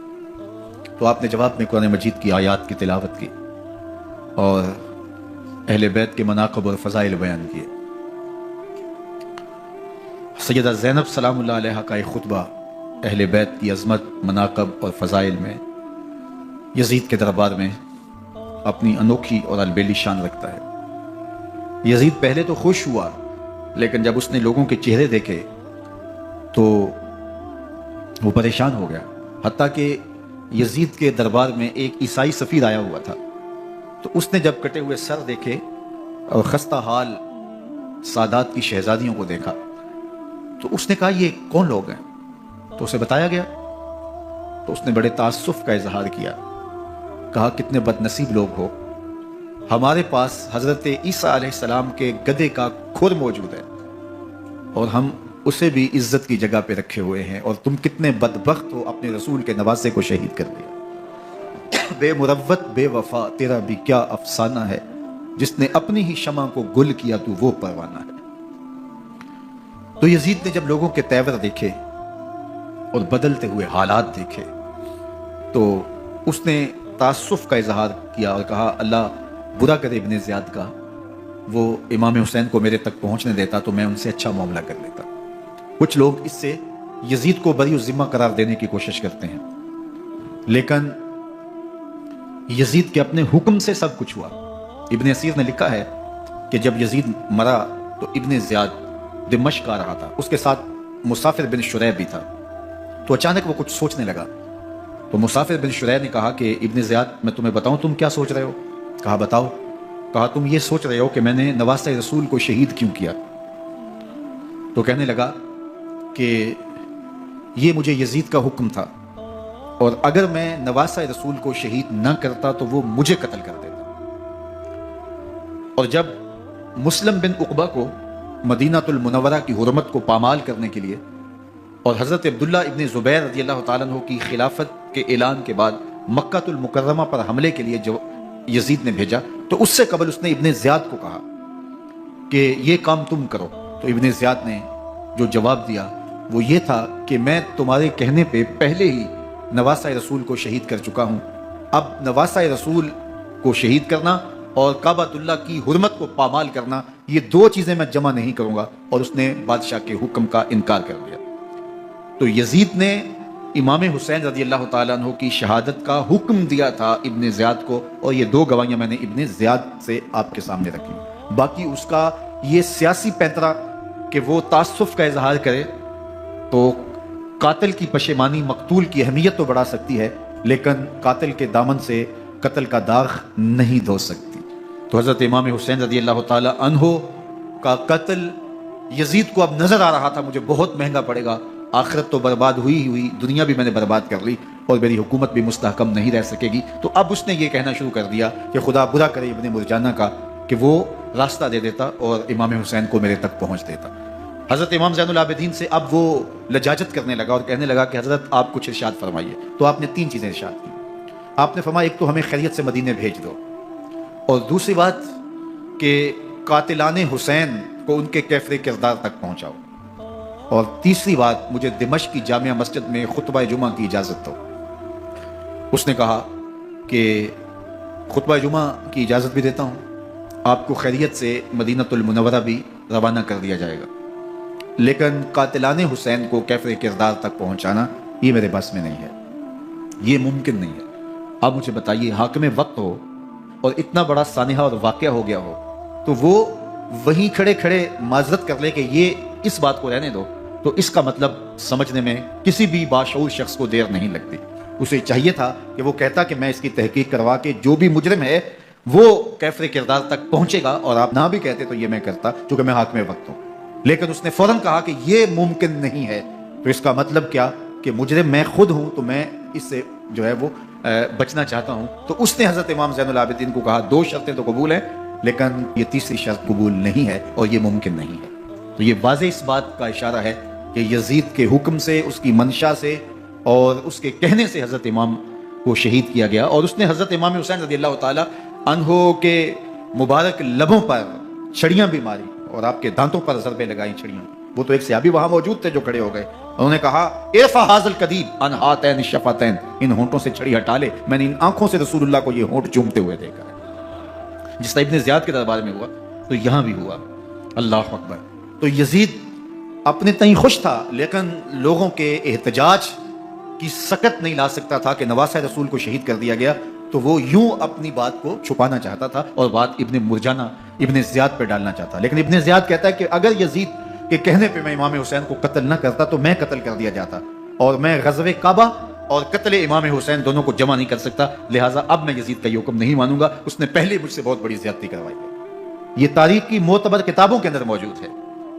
[SPEAKER 1] تو آپ نے جواب میں قرآن مجید کی آیات کی تلاوت کی اور اہل بیت کے مناقب اور فضائل بیان کیے۔ سیدہ زینب سلام اللہ علیہا کا ایک خطبہ اہل بیت کی عظمت، مناقب اور فضائل میں یزید کے دربار میں اپنی انوکھی اور البیلی شان رکھتا ہے۔ یزید پہلے تو خوش ہوا، لیکن جب اس نے لوگوں کے چہرے دیکھے تو وہ پریشان ہو گیا، حتیٰ کہ یزید کے دربار میں ایک عیسائی سفیر آیا ہوا تھا، تو اس نے جب کٹے ہوئے سر دیکھے اور خستہ حال سادات کی شہزادیوں کو دیکھا تو اس نے کہا یہ کون لوگ ہیں؟ تو اسے بتایا گیا، تو اس نے بڑے تعصف کا اظہار کیا، کہا کتنے بد نصیب لوگ ہو، ہمارے پاس حضرت عیسیٰ علیہ السلام کے گدھے کا کھر موجود ہے اور ہم اسے بھی عزت کی جگہ پہ رکھے ہوئے ہیں، اور تم کتنے بدبخت ہو، اپنے رسول کے نواسے کو شہید کر دیا۔ بے مروت بے وفا تیرا بھی کیا افسانہ ہے، جس نے اپنی ہی شمع کو گل کیا تو وہ پروانہ ہے۔ تو یزید نے جب لوگوں کے تیور دیکھے اور بدلتے ہوئے حالات دیکھے تو اس نے تعصف کا اظہار کیا اور کہا اللہ برا کرے ابن زیاد کا، وہ امام حسین کو میرے تک پہنچنے دیتا تو میں ان سے اچھا معاملہ کر لیتا۔ کچھ لوگ اس سے یزید کو بری الذمہ قرار دینے کی کوشش کرتے ہیں، لیکن یزید کے اپنے حکم سے سب کچھ ہوا۔ ابن اسیر نے لکھا ہے کہ جب یزید مرا تو ابن زیاد دمشق آ رہا تھا، اس کے ساتھ مسافر بن شریح بھی تھا، تو اچانک وہ کچھ سوچنے لگا، تو مسافر بن شریح نے کہا کہ ابن زیاد میں تمہیں بتاؤں تم کیا سوچ رہے ہو؟ کہا بتاؤ۔ کہا تم یہ سوچ رہے ہو کہ میں نے نواسہ رسول کو شہید کیوں کیا؟ تو کہنے لگا کہ یہ مجھے یزید کا حکم تھا، اور اگر میں نواسہ رسول کو شہید نہ کرتا تو وہ مجھے قتل کر دیتا۔ اور جب مسلم بن عقبہ کو مدینہ المنورہ کی حرمت کو پامال کرنے کے لیے اور حضرت عبداللہ ابن زبیر رضی اللہ تعالیٰ عنہ کی خلافت کے اعلان کے بعد مکہ المکرمہ پر حملے کے لیے جو یزید نے بھیجا، تو اس سے قبل اس نے ابن زیاد کو کہا کہ یہ کام تم کرو۔ تو ابن زیاد نے جو جواب دیا وہ یہ تھا کہ میں تمہارے کہنے پہ پہلے ہی نواسہ رسول کو شہید کر چکا ہوں، اب نواسہ رسول کو شہید کرنا اور کعبۃ اللہ کی حرمت کو پامال کرنا، یہ دو چیزیں میں جمع نہیں کروں گا، اور اس نے بادشاہ کے حکم کا انکار کر دیا۔ تو یزید نے امام حسین رضی اللہ تعالیٰ عنہ کی شہادت کا حکم دیا تھا ابن زیاد کو، اور یہ دو گواہیاں میں نے ابن زیاد سے آپ کے سامنے رکھی۔ باقی اس کا یہ سیاسی پینترا کہ وہ تعصف کا اظہار کرے تو قاتل کی پشیمانی مقتول کی اہمیت تو بڑھا سکتی ہے، لیکن قاتل کے دامن سے قتل کا داغ نہیں دھو سکتی۔ تو حضرت امام حسین رضی اللہ تعالیٰ عنہ کا قتل یزید کو اب نظر آ رہا تھا مجھے بہت مہنگا پڑے گا، آخرت تو برباد ہوئی ہی ہوئی، دنیا بھی میں نے برباد کر لی اور میری حکومت بھی مستحکم نہیں رہ سکے گی۔ تو اب اس نے یہ کہنا شروع کر دیا کہ خدا برا کرے ابن مرجانہ کا کہ وہ راستہ دے دیتا اور امام حسین کو میرے تک پہنچ دیتا۔ حضرت امام زین العابدین سے اب وہ لجاجت کرنے لگا اور کہنے لگا کہ حضرت آپ کچھ ارشاد فرمائیے۔ تو آپ نے تین چیزیں ارشاد کی۔ آپ نے فرمایا ایک تو ہمیں خیریت سے مدینے بھیج دو، اور دوسری بات کہ قاتلان حسین کو ان کے کیفر کردار تک پہنچاؤ، اور تیسری بات، مجھے دمشق کی جامعہ مسجد میں خطبہ جمعہ کی اجازت دو۔ اس نے کہا کہ خطبہ جمعہ کی اجازت بھی دیتا ہوں، آپ کو خیریت سے مدینہ المنورہ بھی روانہ کر دیا جائے گا، لیکن قاتلان حسین کو کیفر کردار تک پہنچانا یہ میرے بس میں نہیں ہے، یہ ممکن نہیں ہے۔ آپ مجھے بتائیے، حاکم وقت ہو اور اتنا بڑا سانحہ اور واقعہ ہو گیا ہو تو وہ وہیں کھڑے کھڑے معذرت کر لے کہ یہ اس بات کو رہنے دو، تو اس کا مطلب سمجھنے میں کسی بھی باشعور شخص کو دیر نہیں لگتی۔ اسے چاہیے تھا کہ وہ کہتا کہ میں اس کی تحقیق کروا کے جو بھی مجرم ہے وہ کیفر کردار تک پہنچے گا، اور آپ نہ بھی کہتے تو یہ میں کرتا چونکہ میں حاکم وقت ہوں، لیکن اس نے فوراً کہا کہ یہ ممکن نہیں ہے۔ تو اس کا مطلب کیا کہ مجرم میں خود ہوں، تو میں اس سے جو ہے وہ بچنا چاہتا ہوں۔ تو اس نے حضرت امام زین العابدین کو کہا 2 شرطیں تو قبول ہیں، لیکن یہ تیسری شرط قبول نہیں ہے اور یہ ممکن نہیں ہے۔ تو یہ واضح اس بات کا اشارہ ہے کہ یزید کے حکم سے، اس کی منشا سے اور اس کے کہنے سے حضرت امام کو شہید کیا گیا، اور اس نے حضرت امام حسین رضی اللہ تعالی عنہ کے مبارک لبوں پر چھڑیاں بھی ماری اور آپ کے دانتوں پر ضربیں لگائیں چھڑیاں۔ وہ تو ایک صحابی وہاں موجود تھے جو کھڑے ہو گئے، انہوں نے کہا ارفع ھذا القدیب عن ھاتین الشفتین، ان ہونٹوں سے چھڑی ہٹا لے، میں نے ان آنکھوں سے رسول اللہ کو یہ ہونٹ چومتے ہوئے دیکھا ہے۔ جس طرح ابن زیاد کے دربار میں ہوا تو یہاں بھی ہوا۔ اللہ اکبر۔ تو یزید اپنے تئیں خوش تھا، لیکن لوگوں کے احتجاج کی سکت نہیں لا سکتا تھا کہ نواسہ رسول کو شہید کر دیا گیا، تو وہ یوں اپنی بات کو چھپانا چاہتا تھا اور بات ابن مرجانہ ابن زیاد پہ ڈالنا چاہتا۔ لیکن ابن زیاد کہتا ہے کہ اگر یزید کے کہنے پہ میں امام حسین کو قتل نہ کرتا تو میں قتل کر دیا جاتا، اور میں غزوہ کعبہ اور قتل امام حسین دونوں کو جمع نہیں کر سکتا، لہٰذا اب میں یزید کا یہ حکم نہیں مانوں گا، اس نے پہلے مجھ سے بہت بڑی زیادتی کروائی ہے۔ یہ تاریخ کی معتبر کتابوں کے اندر موجود ہے۔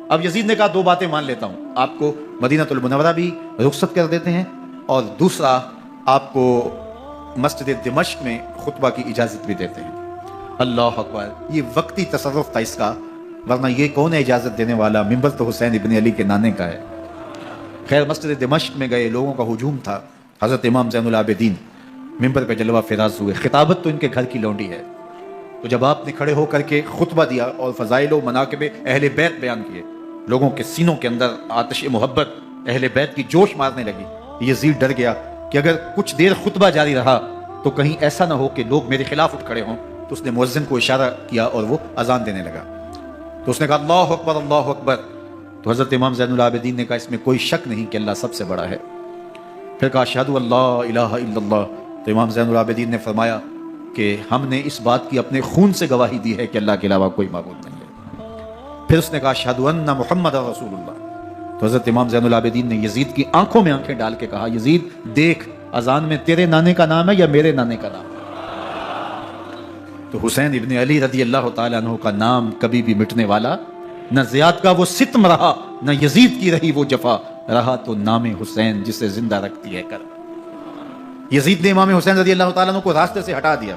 [SPEAKER 1] اب یزید نے کہا 2 باتیں مان لیتا ہوں، آپ کو مدینہ المنورہ بھی رخصت کر دیتے ہیں، اور دوسرا آپ کو مسجد دمشق میں خطبہ کی اجازت بھی دیتے ہیں۔ اللہ اکبر۔ یہ وقتی تصرف تھا اس کا، ورنہ یہ کون ہے اجازت دینے والا؟ ممبر تو حسین ابن علی کے نانے کا ہے۔ خیر، مسجد دمشق میں گئے، لوگوں کا ہجوم تھا، حضرت امام زین العابدین ممبر پہ جلوہ فراز ہوئے، خطابت تو ان کے گھر کی لونڈی ہے، تو جب آپ نے کھڑے ہو کر کے خطبہ دیا اور فضائل و مناقب اہل بیت بیان کیے، لوگوں کے سینوں کے اندر آتش محبت اہل بیت کی جوش مارنے لگی۔ یزید ڈر گیا کہ اگر کچھ دیر خطبہ جاری رہا تو کہیں ایسا نہ ہو کہ لوگ میرے خلاف اٹھ کھڑے ہوں، تو اس نے مؤذن کو اشارہ کیا اور وہ اذان دینے لگا۔ تو اس نے کہا اللہ اکبر اللہ اکبر، تو حضرت امام زین العابدین نے کہا اس میں کوئی شک نہیں کہ اللہ سب سے بڑا ہے۔ پھر کہا اشہدو اللہ الہ الا اللہ، تو امام زین العابدین نے فرمایا کہ ہم نے اس بات کی اپنے خون سے گواہی دی ہے کہ اللہ کے علاوہ کوئی معبود نہیں ہے۔ پھر اس نے کہا اشہدو ان محمد رسول اللہ، تو حضرت امام زین العابدین نے یزید کی آنکھوں میں آنکھیں ڈال کے کہا یزید دیکھ، اذان میں تیرے نانے کا نام ہے یا میرے نانے کا نام ہے؟ تو حسین ابن علی رضی اللہ تعالیٰ عنہ کا نام کبھی بھی مٹنے والا نہ، زیاد کا وہ ستم رہا نہ یزید کی رہی وہ جفا، رہا تو نام حسین جسے زندہ رکھتی ہے کر۔ یزید نے امام حسین رضی اللہ تعالیٰ عنہ کو راستے سے ہٹا دیا،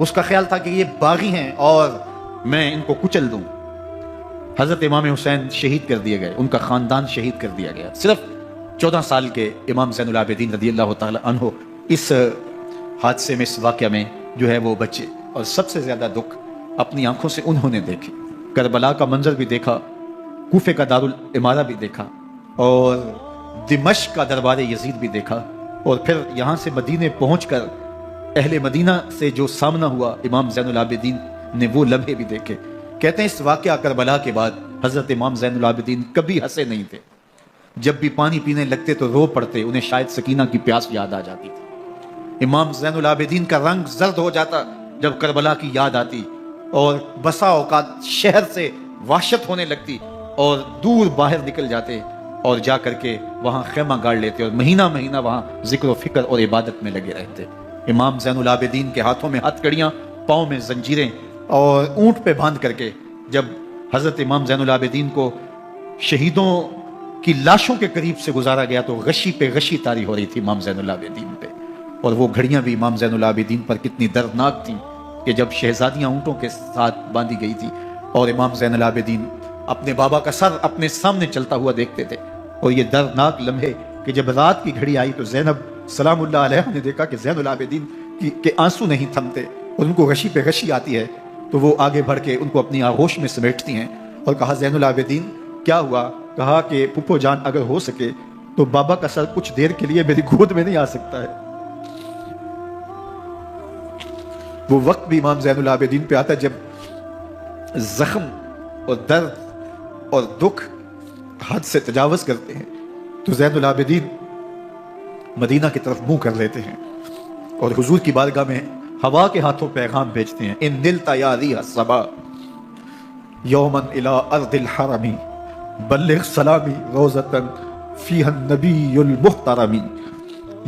[SPEAKER 1] اس کا خیال تھا کہ یہ باغی ہیں اور میں ان کو کچل دوں۔ حضرت امام حسین شہید کر دیے گئے، ان کا خاندان شہید کر دیا گیا۔ صرف 14 سال کے امام زین العابدین رضی اللہ تعالیٰ عنہ اس حادثے میں، اس واقعہ میں جو ہے وہ بچے، اور سب سے زیادہ دکھ اپنی آنکھوں سے انہوں نے دیکھے۔ کربلا کا منظر بھی دیکھا، کوفے کا دارالعمارہ بھی دیکھا، اور دمشق کا دربار یزید بھی دیکھا، اور پھر یہاں سے مدینے پہنچ کر اہل مدینہ سے جو سامنا ہوا امام زین العابدین نے وہ لمحے بھی دیکھے۔ کہتے ہیں اس واقعہ کربلا کے بعد حضرت امام زین العابدین کبھی ہنسے نہیں تھے، جب بھی پانی پینے لگتے تو رو پڑتے، انہیں شاید سکینہ کی پیاس یاد آ جاتی تھی۔ امام زین العابدین کا رنگ زرد ہو جاتا جب کربلا کی یاد آتی، اور بسا اوقات شہر سے وحشت ہونے لگتی، اور دور باہر نکل جاتے اور جا کر کے وہاں خیمہ گاڑ لیتے، اور مہینہ مہینہ وہاں ذکر و فکر اور عبادت میں لگے رہتے۔ امام زین العابدین کے ہاتھوں میں ہتھ کڑیاں، پاؤں میں زنجیریں، اور اونٹ پہ باندھ کر کے جب حضرت امام زین العابدین کو شہیدوں کی لاشوں کے قریب سے گزارا گیا تو غشی پہ غشی طاری ہو رہی تھی امام زین العابدین پہ، اور وہ گھڑیاں بھی امام زین العابدین پر کتنی دردناک تھیں کہ جب شہزادیاں اونٹوں کے ساتھ باندھی گئی تھی اور امام زین العابدین اپنے بابا کا سر اپنے سامنے چلتا ہوا دیکھتے تھے، اور یہ دردناک لمحے کہ جب رات کی گھڑی آئی تو زینب سلام اللہ علیہ نے دیکھا کہ زین العابدین کے آنسو نہیں تھمتے اور ان کو غشی پہ غشی آتی ہے، تو وہ آگے بڑھ کے ان کو اپنی آغوش میں سمیٹتی ہیں اور کہا زین العابدین کیا ہوا؟
[SPEAKER 2] کہا کہ پھپھو جان اگر ہو سکے تو بابا کا سر کچھ دیر کے لیے میری گود میں نہیں آ سکتا ہے۔ وہ وقت بھی امام زین العابدین پہ آتا ہے جب زخم اور درد اور دکھ حد سے تجاوز کرتے ہیں تو زین العابدین مدینہ کی طرف منہ کر لیتے ہیں اور حضور کی بارگاہ میں ہوا کے ہاتھوں پیغام بھیجتے ہیں، ان نلت یا ریح الصبا یوما الی ارض الحرم بلغ سلامی روزتا فیہا النبی المحترم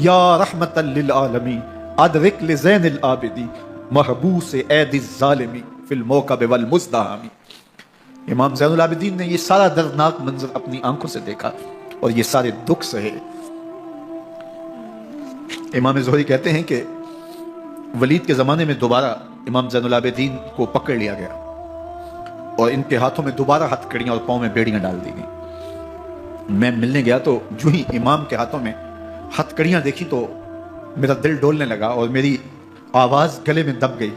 [SPEAKER 2] یا رحمتا للعالمین ادرک لزین العابدین محبوس عید الظالمی فی الموکب والمزدحم۔ امام زین العابدین نے یہ سارا دردناک منظر اپنی آنکھوں سے دیکھا اور یہ سارے دکھ سہے۔ امام زہری کہتے ہیں کہ ولید کے زمانے میں دوبارہ امام زین العابدین کو پکڑ لیا گیا اور ان کے ہاتھوں میں دوبارہ ہتھ کڑیاں اور پاؤں میں بیڑیاں ڈال دی گئیں۔ میں ملنے گیا تو جو ہی امام کے ہاتھوں میں ہتھ کڑیاں دیکھی تو میرا دل ڈولنے لگا اور میری آواز گلے میں دب گئی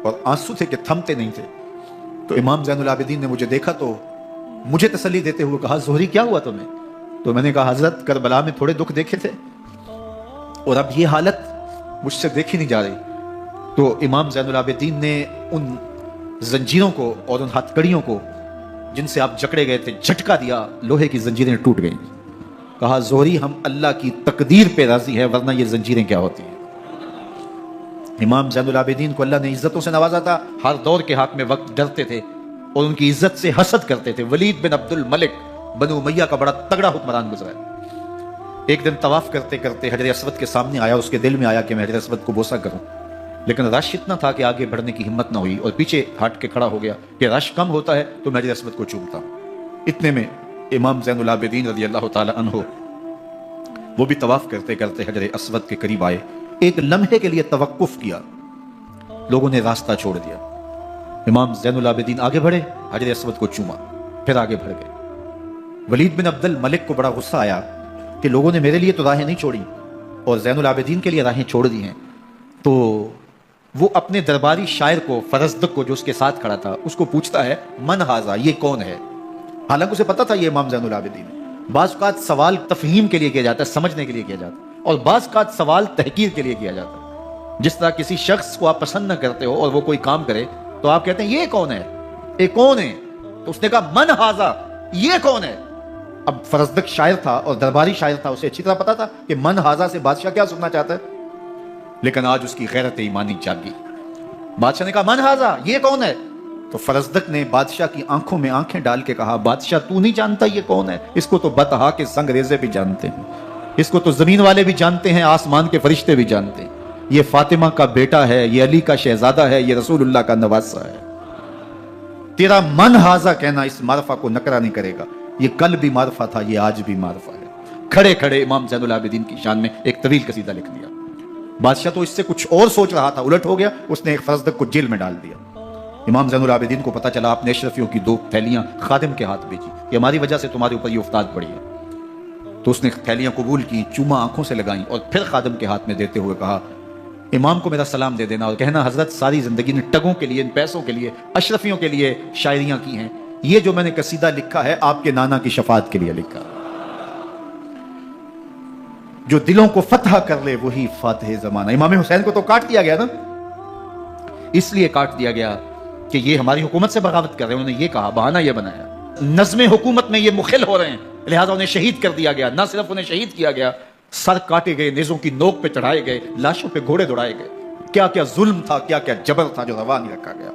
[SPEAKER 2] اور آنسو تھے کہ تھمتے نہیں تھے۔ تو امام زین العابدین نے مجھے دیکھا تو مجھے تسلی دیتے ہوئے کہا، زہری کیا ہوا تمہیں؟ تو میں نے کہا، حضرت کربلا میں تھوڑے دکھ دیکھے تھے اور اب یہ حالت مجھ سے دیکھی نہیں جا رہی۔ تو امام زین العابدین نے ان زنجیروں کو اور ان ہتھ کڑیوں کو جن سے آپ جکڑے گئے تھے جھٹکا دیا، لوہے کی زنجیریں ٹوٹ گئیں۔ کہا، زہری ہم اللہ کی تقدیر پہ راضی ہے ورنہ یہ زنجیریں کیا ہوتی ہیں۔ امام زین العابدین کو اللہ نے عزتوں سے نوازا تھا، ہر دور کے حق میں وقت ڈرتے تھے اور ان کی عزت سے حسد کرتے تھے۔ ولید بن عبد الملک بنو امیہ کا بڑا تگڑا حکمران گزرا ہے۔ ایک دن طواف کرتے کرتے حجر اسود کے سامنے آیا، اس کے دل میں آیا کہ میں حجر اسود کو بوسہ کروں، لیکن رش اتنا تھا کہ آگے بڑھنے کی ہمت نہ ہوئی اور پیچھے ہٹ کے کھڑا ہو گیا کہ رش کم ہوتا ہے تو میں حجر اسود کو چومتا ہوں۔ اتنے میں امام زین العابدین رضی اللہ تعالی عنہ وہ بھی طواف کرتے کرتے حجر اسود کے قریب آئے، ایک لمحے کے لیے توقف کیا، لوگوں نے راستہ چھوڑ دیا۔ امام زین العابدین آگے بڑھے، حجر اسود کو چوما، پھر آگے بڑھ گئے۔ ولید بن عبد الملک کو بڑا غصہ آیا کہ لوگوں نے میرے لیے تو راہیں نہیں چھوڑی اور زین العابدین کے لیے راہیں چھوڑ دی ہیں۔ تو وہ اپنے درباری شاعر کو، فرزدق کو جو اس کے ساتھ کھڑا تھا، اس کو پوچھتا ہے، من ھذا، یہ کون ہے؟ حالانکہ اسے پتا تھا یہ امام زین العابدین ہے۔ بعض اوقات سوال تفہیم کے لیے کیا جاتا ہے، سمجھنے کے لیے کیا جاتا ہے، اور بعض اوقات سوال تحقیر کے لیے کیا جاتا ہے۔ جس طرح کسی شخص کو آپ پسند نہ کرتے ہو اور وہ کوئی کام کرے تو آپ کہتے ہیں یہ کون ہے، یہ کون ہے؟ تو اس نے کہا، من ھذا، یہ کون ہے؟ اب فرزدق شاعر تھا اور درباری شاعر تھا، اسے اچھی طرح پتا تھا کہ من ھذا سے بادشاہ کیا سننا چاہتا ہے، لیکن آج اس کی غیرت ایمانی جاگی۔ بادشاہ نے کہا، من ھذا، یہ کون ہے؟ تو فرزدق نے بادشاہ کی آنکھوں میں آنکھیں ڈال کے کہا، بادشاہ تو نہیں جانتا یہ کون ہے؟ اس کو تو بطحا کے سنگ ریزے بھی جانتے ہیں، اس کو تو زمین والے بھی جانتے ہیں، آسمان کے فرشتے بھی جانتے ہیں۔ یہ فاطمہ کا بیٹا ہے، یہ علی کا شہزادہ ہے، یہ رسول اللہ کا نواسہ ہے۔ تیرا من ھذا کہنا اس معرفہ کو نکرا نہیں کرے گا۔ یہ کل بھی معرفہ تھا، یہ آج بھی معرفہ ہے۔ کھڑے کھڑے امام زین العابدین کی شان میں ایک طویل قصیدہ لکھ دیا۔ بادشاہ تو اس سے کچھ اور سوچ رہا تھا، الٹ ہو گیا، اس نے ایک فرزدق کو جیل میں ڈال دیا۔ امام زین العابدین کو پتا چلا، آپ نے اشرفیوں کی 2 تھیلیاں خادم کے ہاتھ بھیجی کہ ہماری وجہ سے تمہارے اوپر یہ افتاد پڑی ہے۔ تو اس نے تھیلیاں قبول کی، چوما آنکھوں سے لگائیں اور پھر خادم کے ہاتھ میں دیتے ہوئے کہا، امام کو میرا سلام دے دینا اور کہنا، حضرت ساری زندگی نے ٹگوں کے لیے، ان پیسوں کے لیے، اشرفیوں کے لیے شاعریاں کی ہیں، یہ جو میں نے قصیدہ لکھا ہے آپ کے نانا کی شفاعت کے لیے لکھا۔ جو دلوں کو فتح کر لے وہی فاتح زمانہ۔ امام حسین کو تو کاٹ دیا گیا نا، اس لیے کاٹ دیا گیا کہ یہ ہماری حکومت سے بغاوت کر رہے ہیں، انہوں نے یہ کہا، بہانہ یہ بنایا، نظم حکومت میں یہ مخل ہو رہے ہیں، لہذا انہیں شہید کر دیا گیا۔ نہ صرف انہیں شہید کیا گیا، سر کاٹے گئے، نیزوں کی نوک پہ چڑھائے گئے، لاشوں پہ گھوڑے دوڑائے گئے۔ کیا کیا ظلم تھا، کیا کیا جبر تھا جو روا نہیں رکھا گیا،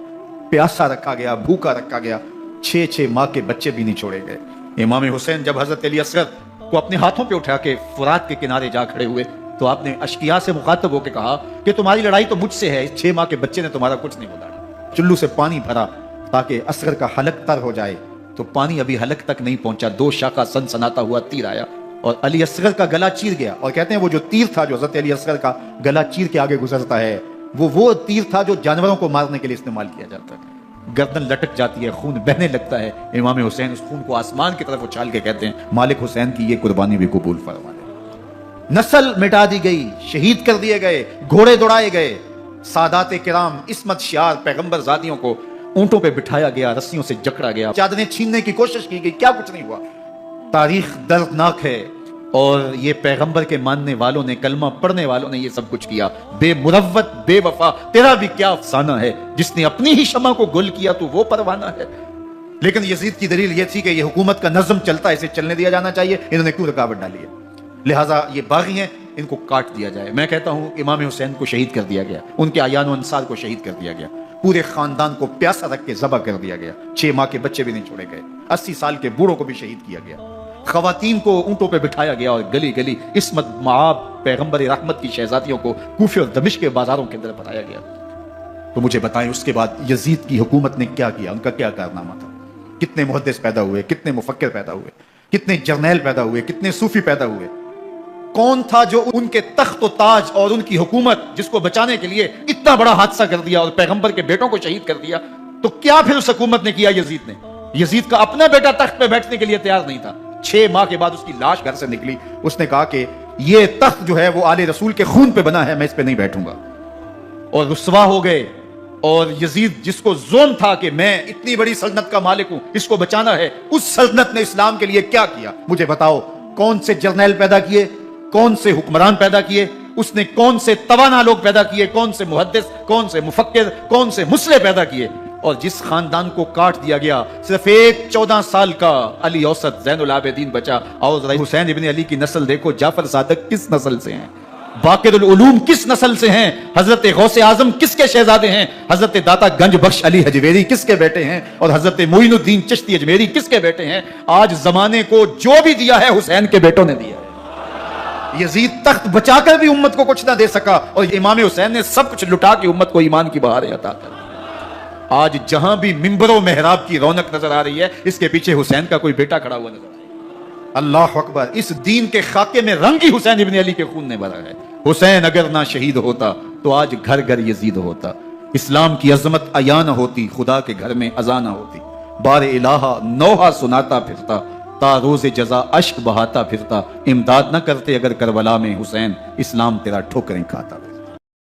[SPEAKER 2] پیاسا رکھا گیا، بھوکا رکھا گیا، 6 ماہ کے بچے بھی نہیں چھوڑے گئے۔ امام حسین جب حضرت علی اصغر کو اپنے ہاتھوں پہ اٹھا کے فرات کے کنارے جا کھڑے ہوئے تو آپ نے اشقیاء سے مخاطب ہو کے کہا کہ تمہاری لڑائی تو مجھ سے ہے، 6 ماہ کے بچے نے تمہارا کچھ نہیں بگاڑا۔ چلو سے پانی بھرا تاکہ اصغر کا حلق تر ہو جائے، تو پانی ابھی حلق تک نہیں پہنچا، 2 شاخہ سنسناتا ہوا تیر آیا اور علی اصغر کا گلا چیر گیا۔ اور کہتے ہیں وہ جو تیر تھا جو حضرت علی اصغر کا گلا چیر کے آگے گزرتا ہے، وہ تیر تھا جو جانوروں کو مارنے کے لیے استعمال کیا جاتا ہے۔ گردن لٹک جاتی ہے، خون بہنے لگتا ہے۔ امام حسین اس خون کو آسمان کی طرف اچھال کے کہتے ہیں، مالک حسین کی یہ قربانی بھی قبول فرما لے۔ نسل مٹا دی گئی، شہید کر دیے گئے، گھوڑے دوڑائے گئے، سادات کرام، عصمت شعار پیغمبر زادیوں کو اونٹوں پہ بٹھایا گیا، رسیوں سے جکڑا گیا، چادریں چھیننے کی کوشش کی گئی، کیا کچھ نہیں ہوا۔ تاریخ دردناک ہے، اور یہ پیغمبر کے ماننے والوں نے، کلمہ پڑھنے والوں نے یہ سب کچھ کیا. بے مروت، بے وفا، تیرا بھی کیا افسانہ ہے، جس نے اپنی ہی شمع کو گل کیا تو وہ پروانہ ہے. لیکن یزید کی دلیل یہ تھی کہ یہ حکومت کا نظم چلتا ہے، اسے چلنے دیا جانا چاہیے، انہوں نے کیوں رکاوٹ ڈالی ہے، لہٰذا یہ باغی ہیں، ان کو کاٹ دیا جائے. میں کہتا ہوں امام حسین کو شہید کر دیا گیا، ان کے اعیان و انصار کو شہید کر دیا گیا، پورے خاندان کو پیاسا رکھ کے ذبح کر دیا گیا، 6 ماہ کے بچے بھی نہیں چھوڑے گئے، 80 سال کے بوڑھوں کو بھی شہید کیا گیا، خواتین کو اونٹوں پہ بٹھایا گیا اور گلی گلی عصمت معاب پیغمبر رحمت کی شہزادیوں کو کوفے اور دمشق کے بازاروں کے اندر بتایا گیا. تو مجھے بتائیں اس کے بعد یزید کی حکومت نے کیا کیا، ان کا کیا کارنامہ تھا؟ کتنے محدث پیدا ہوئے، کتنے مفکر پیدا ہوئے، کتنے جرنیل پیدا ہوئے، کتنے صوفی پیدا ہوئے؟ کون تھا جو ان کے تخت و تاج اور ان کی حکومت جس کو بچانے کے لیے اتنا بڑا حادثہ کر دیا اور پیغمبر کے بیٹوں کو شہید کر دیا؟ تو کیا پھر اس حکومت نے کیا یزید نے؟ یزید کا اپنا بیٹا تخت پہ بیٹھنے کے لیے تیار نہیں تھا. 6 ماہ کے بعد اس کی لاش گھر سے نکلی، اس نے کہا کہ یہ تخت جو ہے وہ آل رسول کے خون پہ بنا ہے، میں اس پہ نہیں بیٹھوں گا. اور رسوا ہو گئے. اور یزید جس کو زوم تھا کہ میں اتنی بڑی سلطنت کا مالک ہوں، اس کو بچانا ہے، اس سلطنت نے اسلام کے لیے کیا کیا؟ مجھے بتاؤ، کون سے جرنیل پیدا کیے، کون سے حکمران پیدا کیے، اس نے کون سے توانا لوگ پیدا کیے، کون سے محدث، کون سے مفکر، کون سے مسلح پیدا کیے؟ اور جس خاندان کو کاٹ دیا گیا، صرف ایک 14 سال کا علی اوسط زین العابدین بچا. اور حسین ابن علی کی نسل دیکھو، جعفر صادق کس نسل سے ہیں، باقر العلوم کس نسل سے ہیں، حضرت غوث اعظم کس کے شہزادے ہیں، حضرت داتا گنج بخش علی حجویری کس کے بیٹے ہیں، اور حضرت معین الدین چشتی اجمیری کس کے بیٹے ہیں؟ آج زمانے کو جو بھی دیا ہے حسین کے بیٹوں نے دیا ہے. یزید تخت بچا کر بھی امت کو کچھ نہ دے سکا، اور امام حسین نے سب کچھ لٹا کے امت کو ایمان کی بہاریں عطا کر. آج جہاں بھی منبر و محراب کی رونق نظر آ رہی ہے، اس کے پیچھے حسین کا کوئی بیٹا کھڑا ہوا نظر آ رہا ہے. اللہ اکبر. اس دین کے خاکے میں رنگ ہی حسین ابن علی کے خون نے بھرا ہے. حسین اگر نہ شہید ہوتا تو آج گھر گھر یزید ہوتا، اسلام کی عظمت عیاں نہ ہوتی، خدا کے گھر میں اذان نہ ہوتی، بار الہ نوحہ سناتا پھرتا، تا روز جزا اشک بہاتا پھرتا، امداد نہ کرتے اگر کربلا میں حسین، اسلام تیرا ٹھوکریں کھاتا.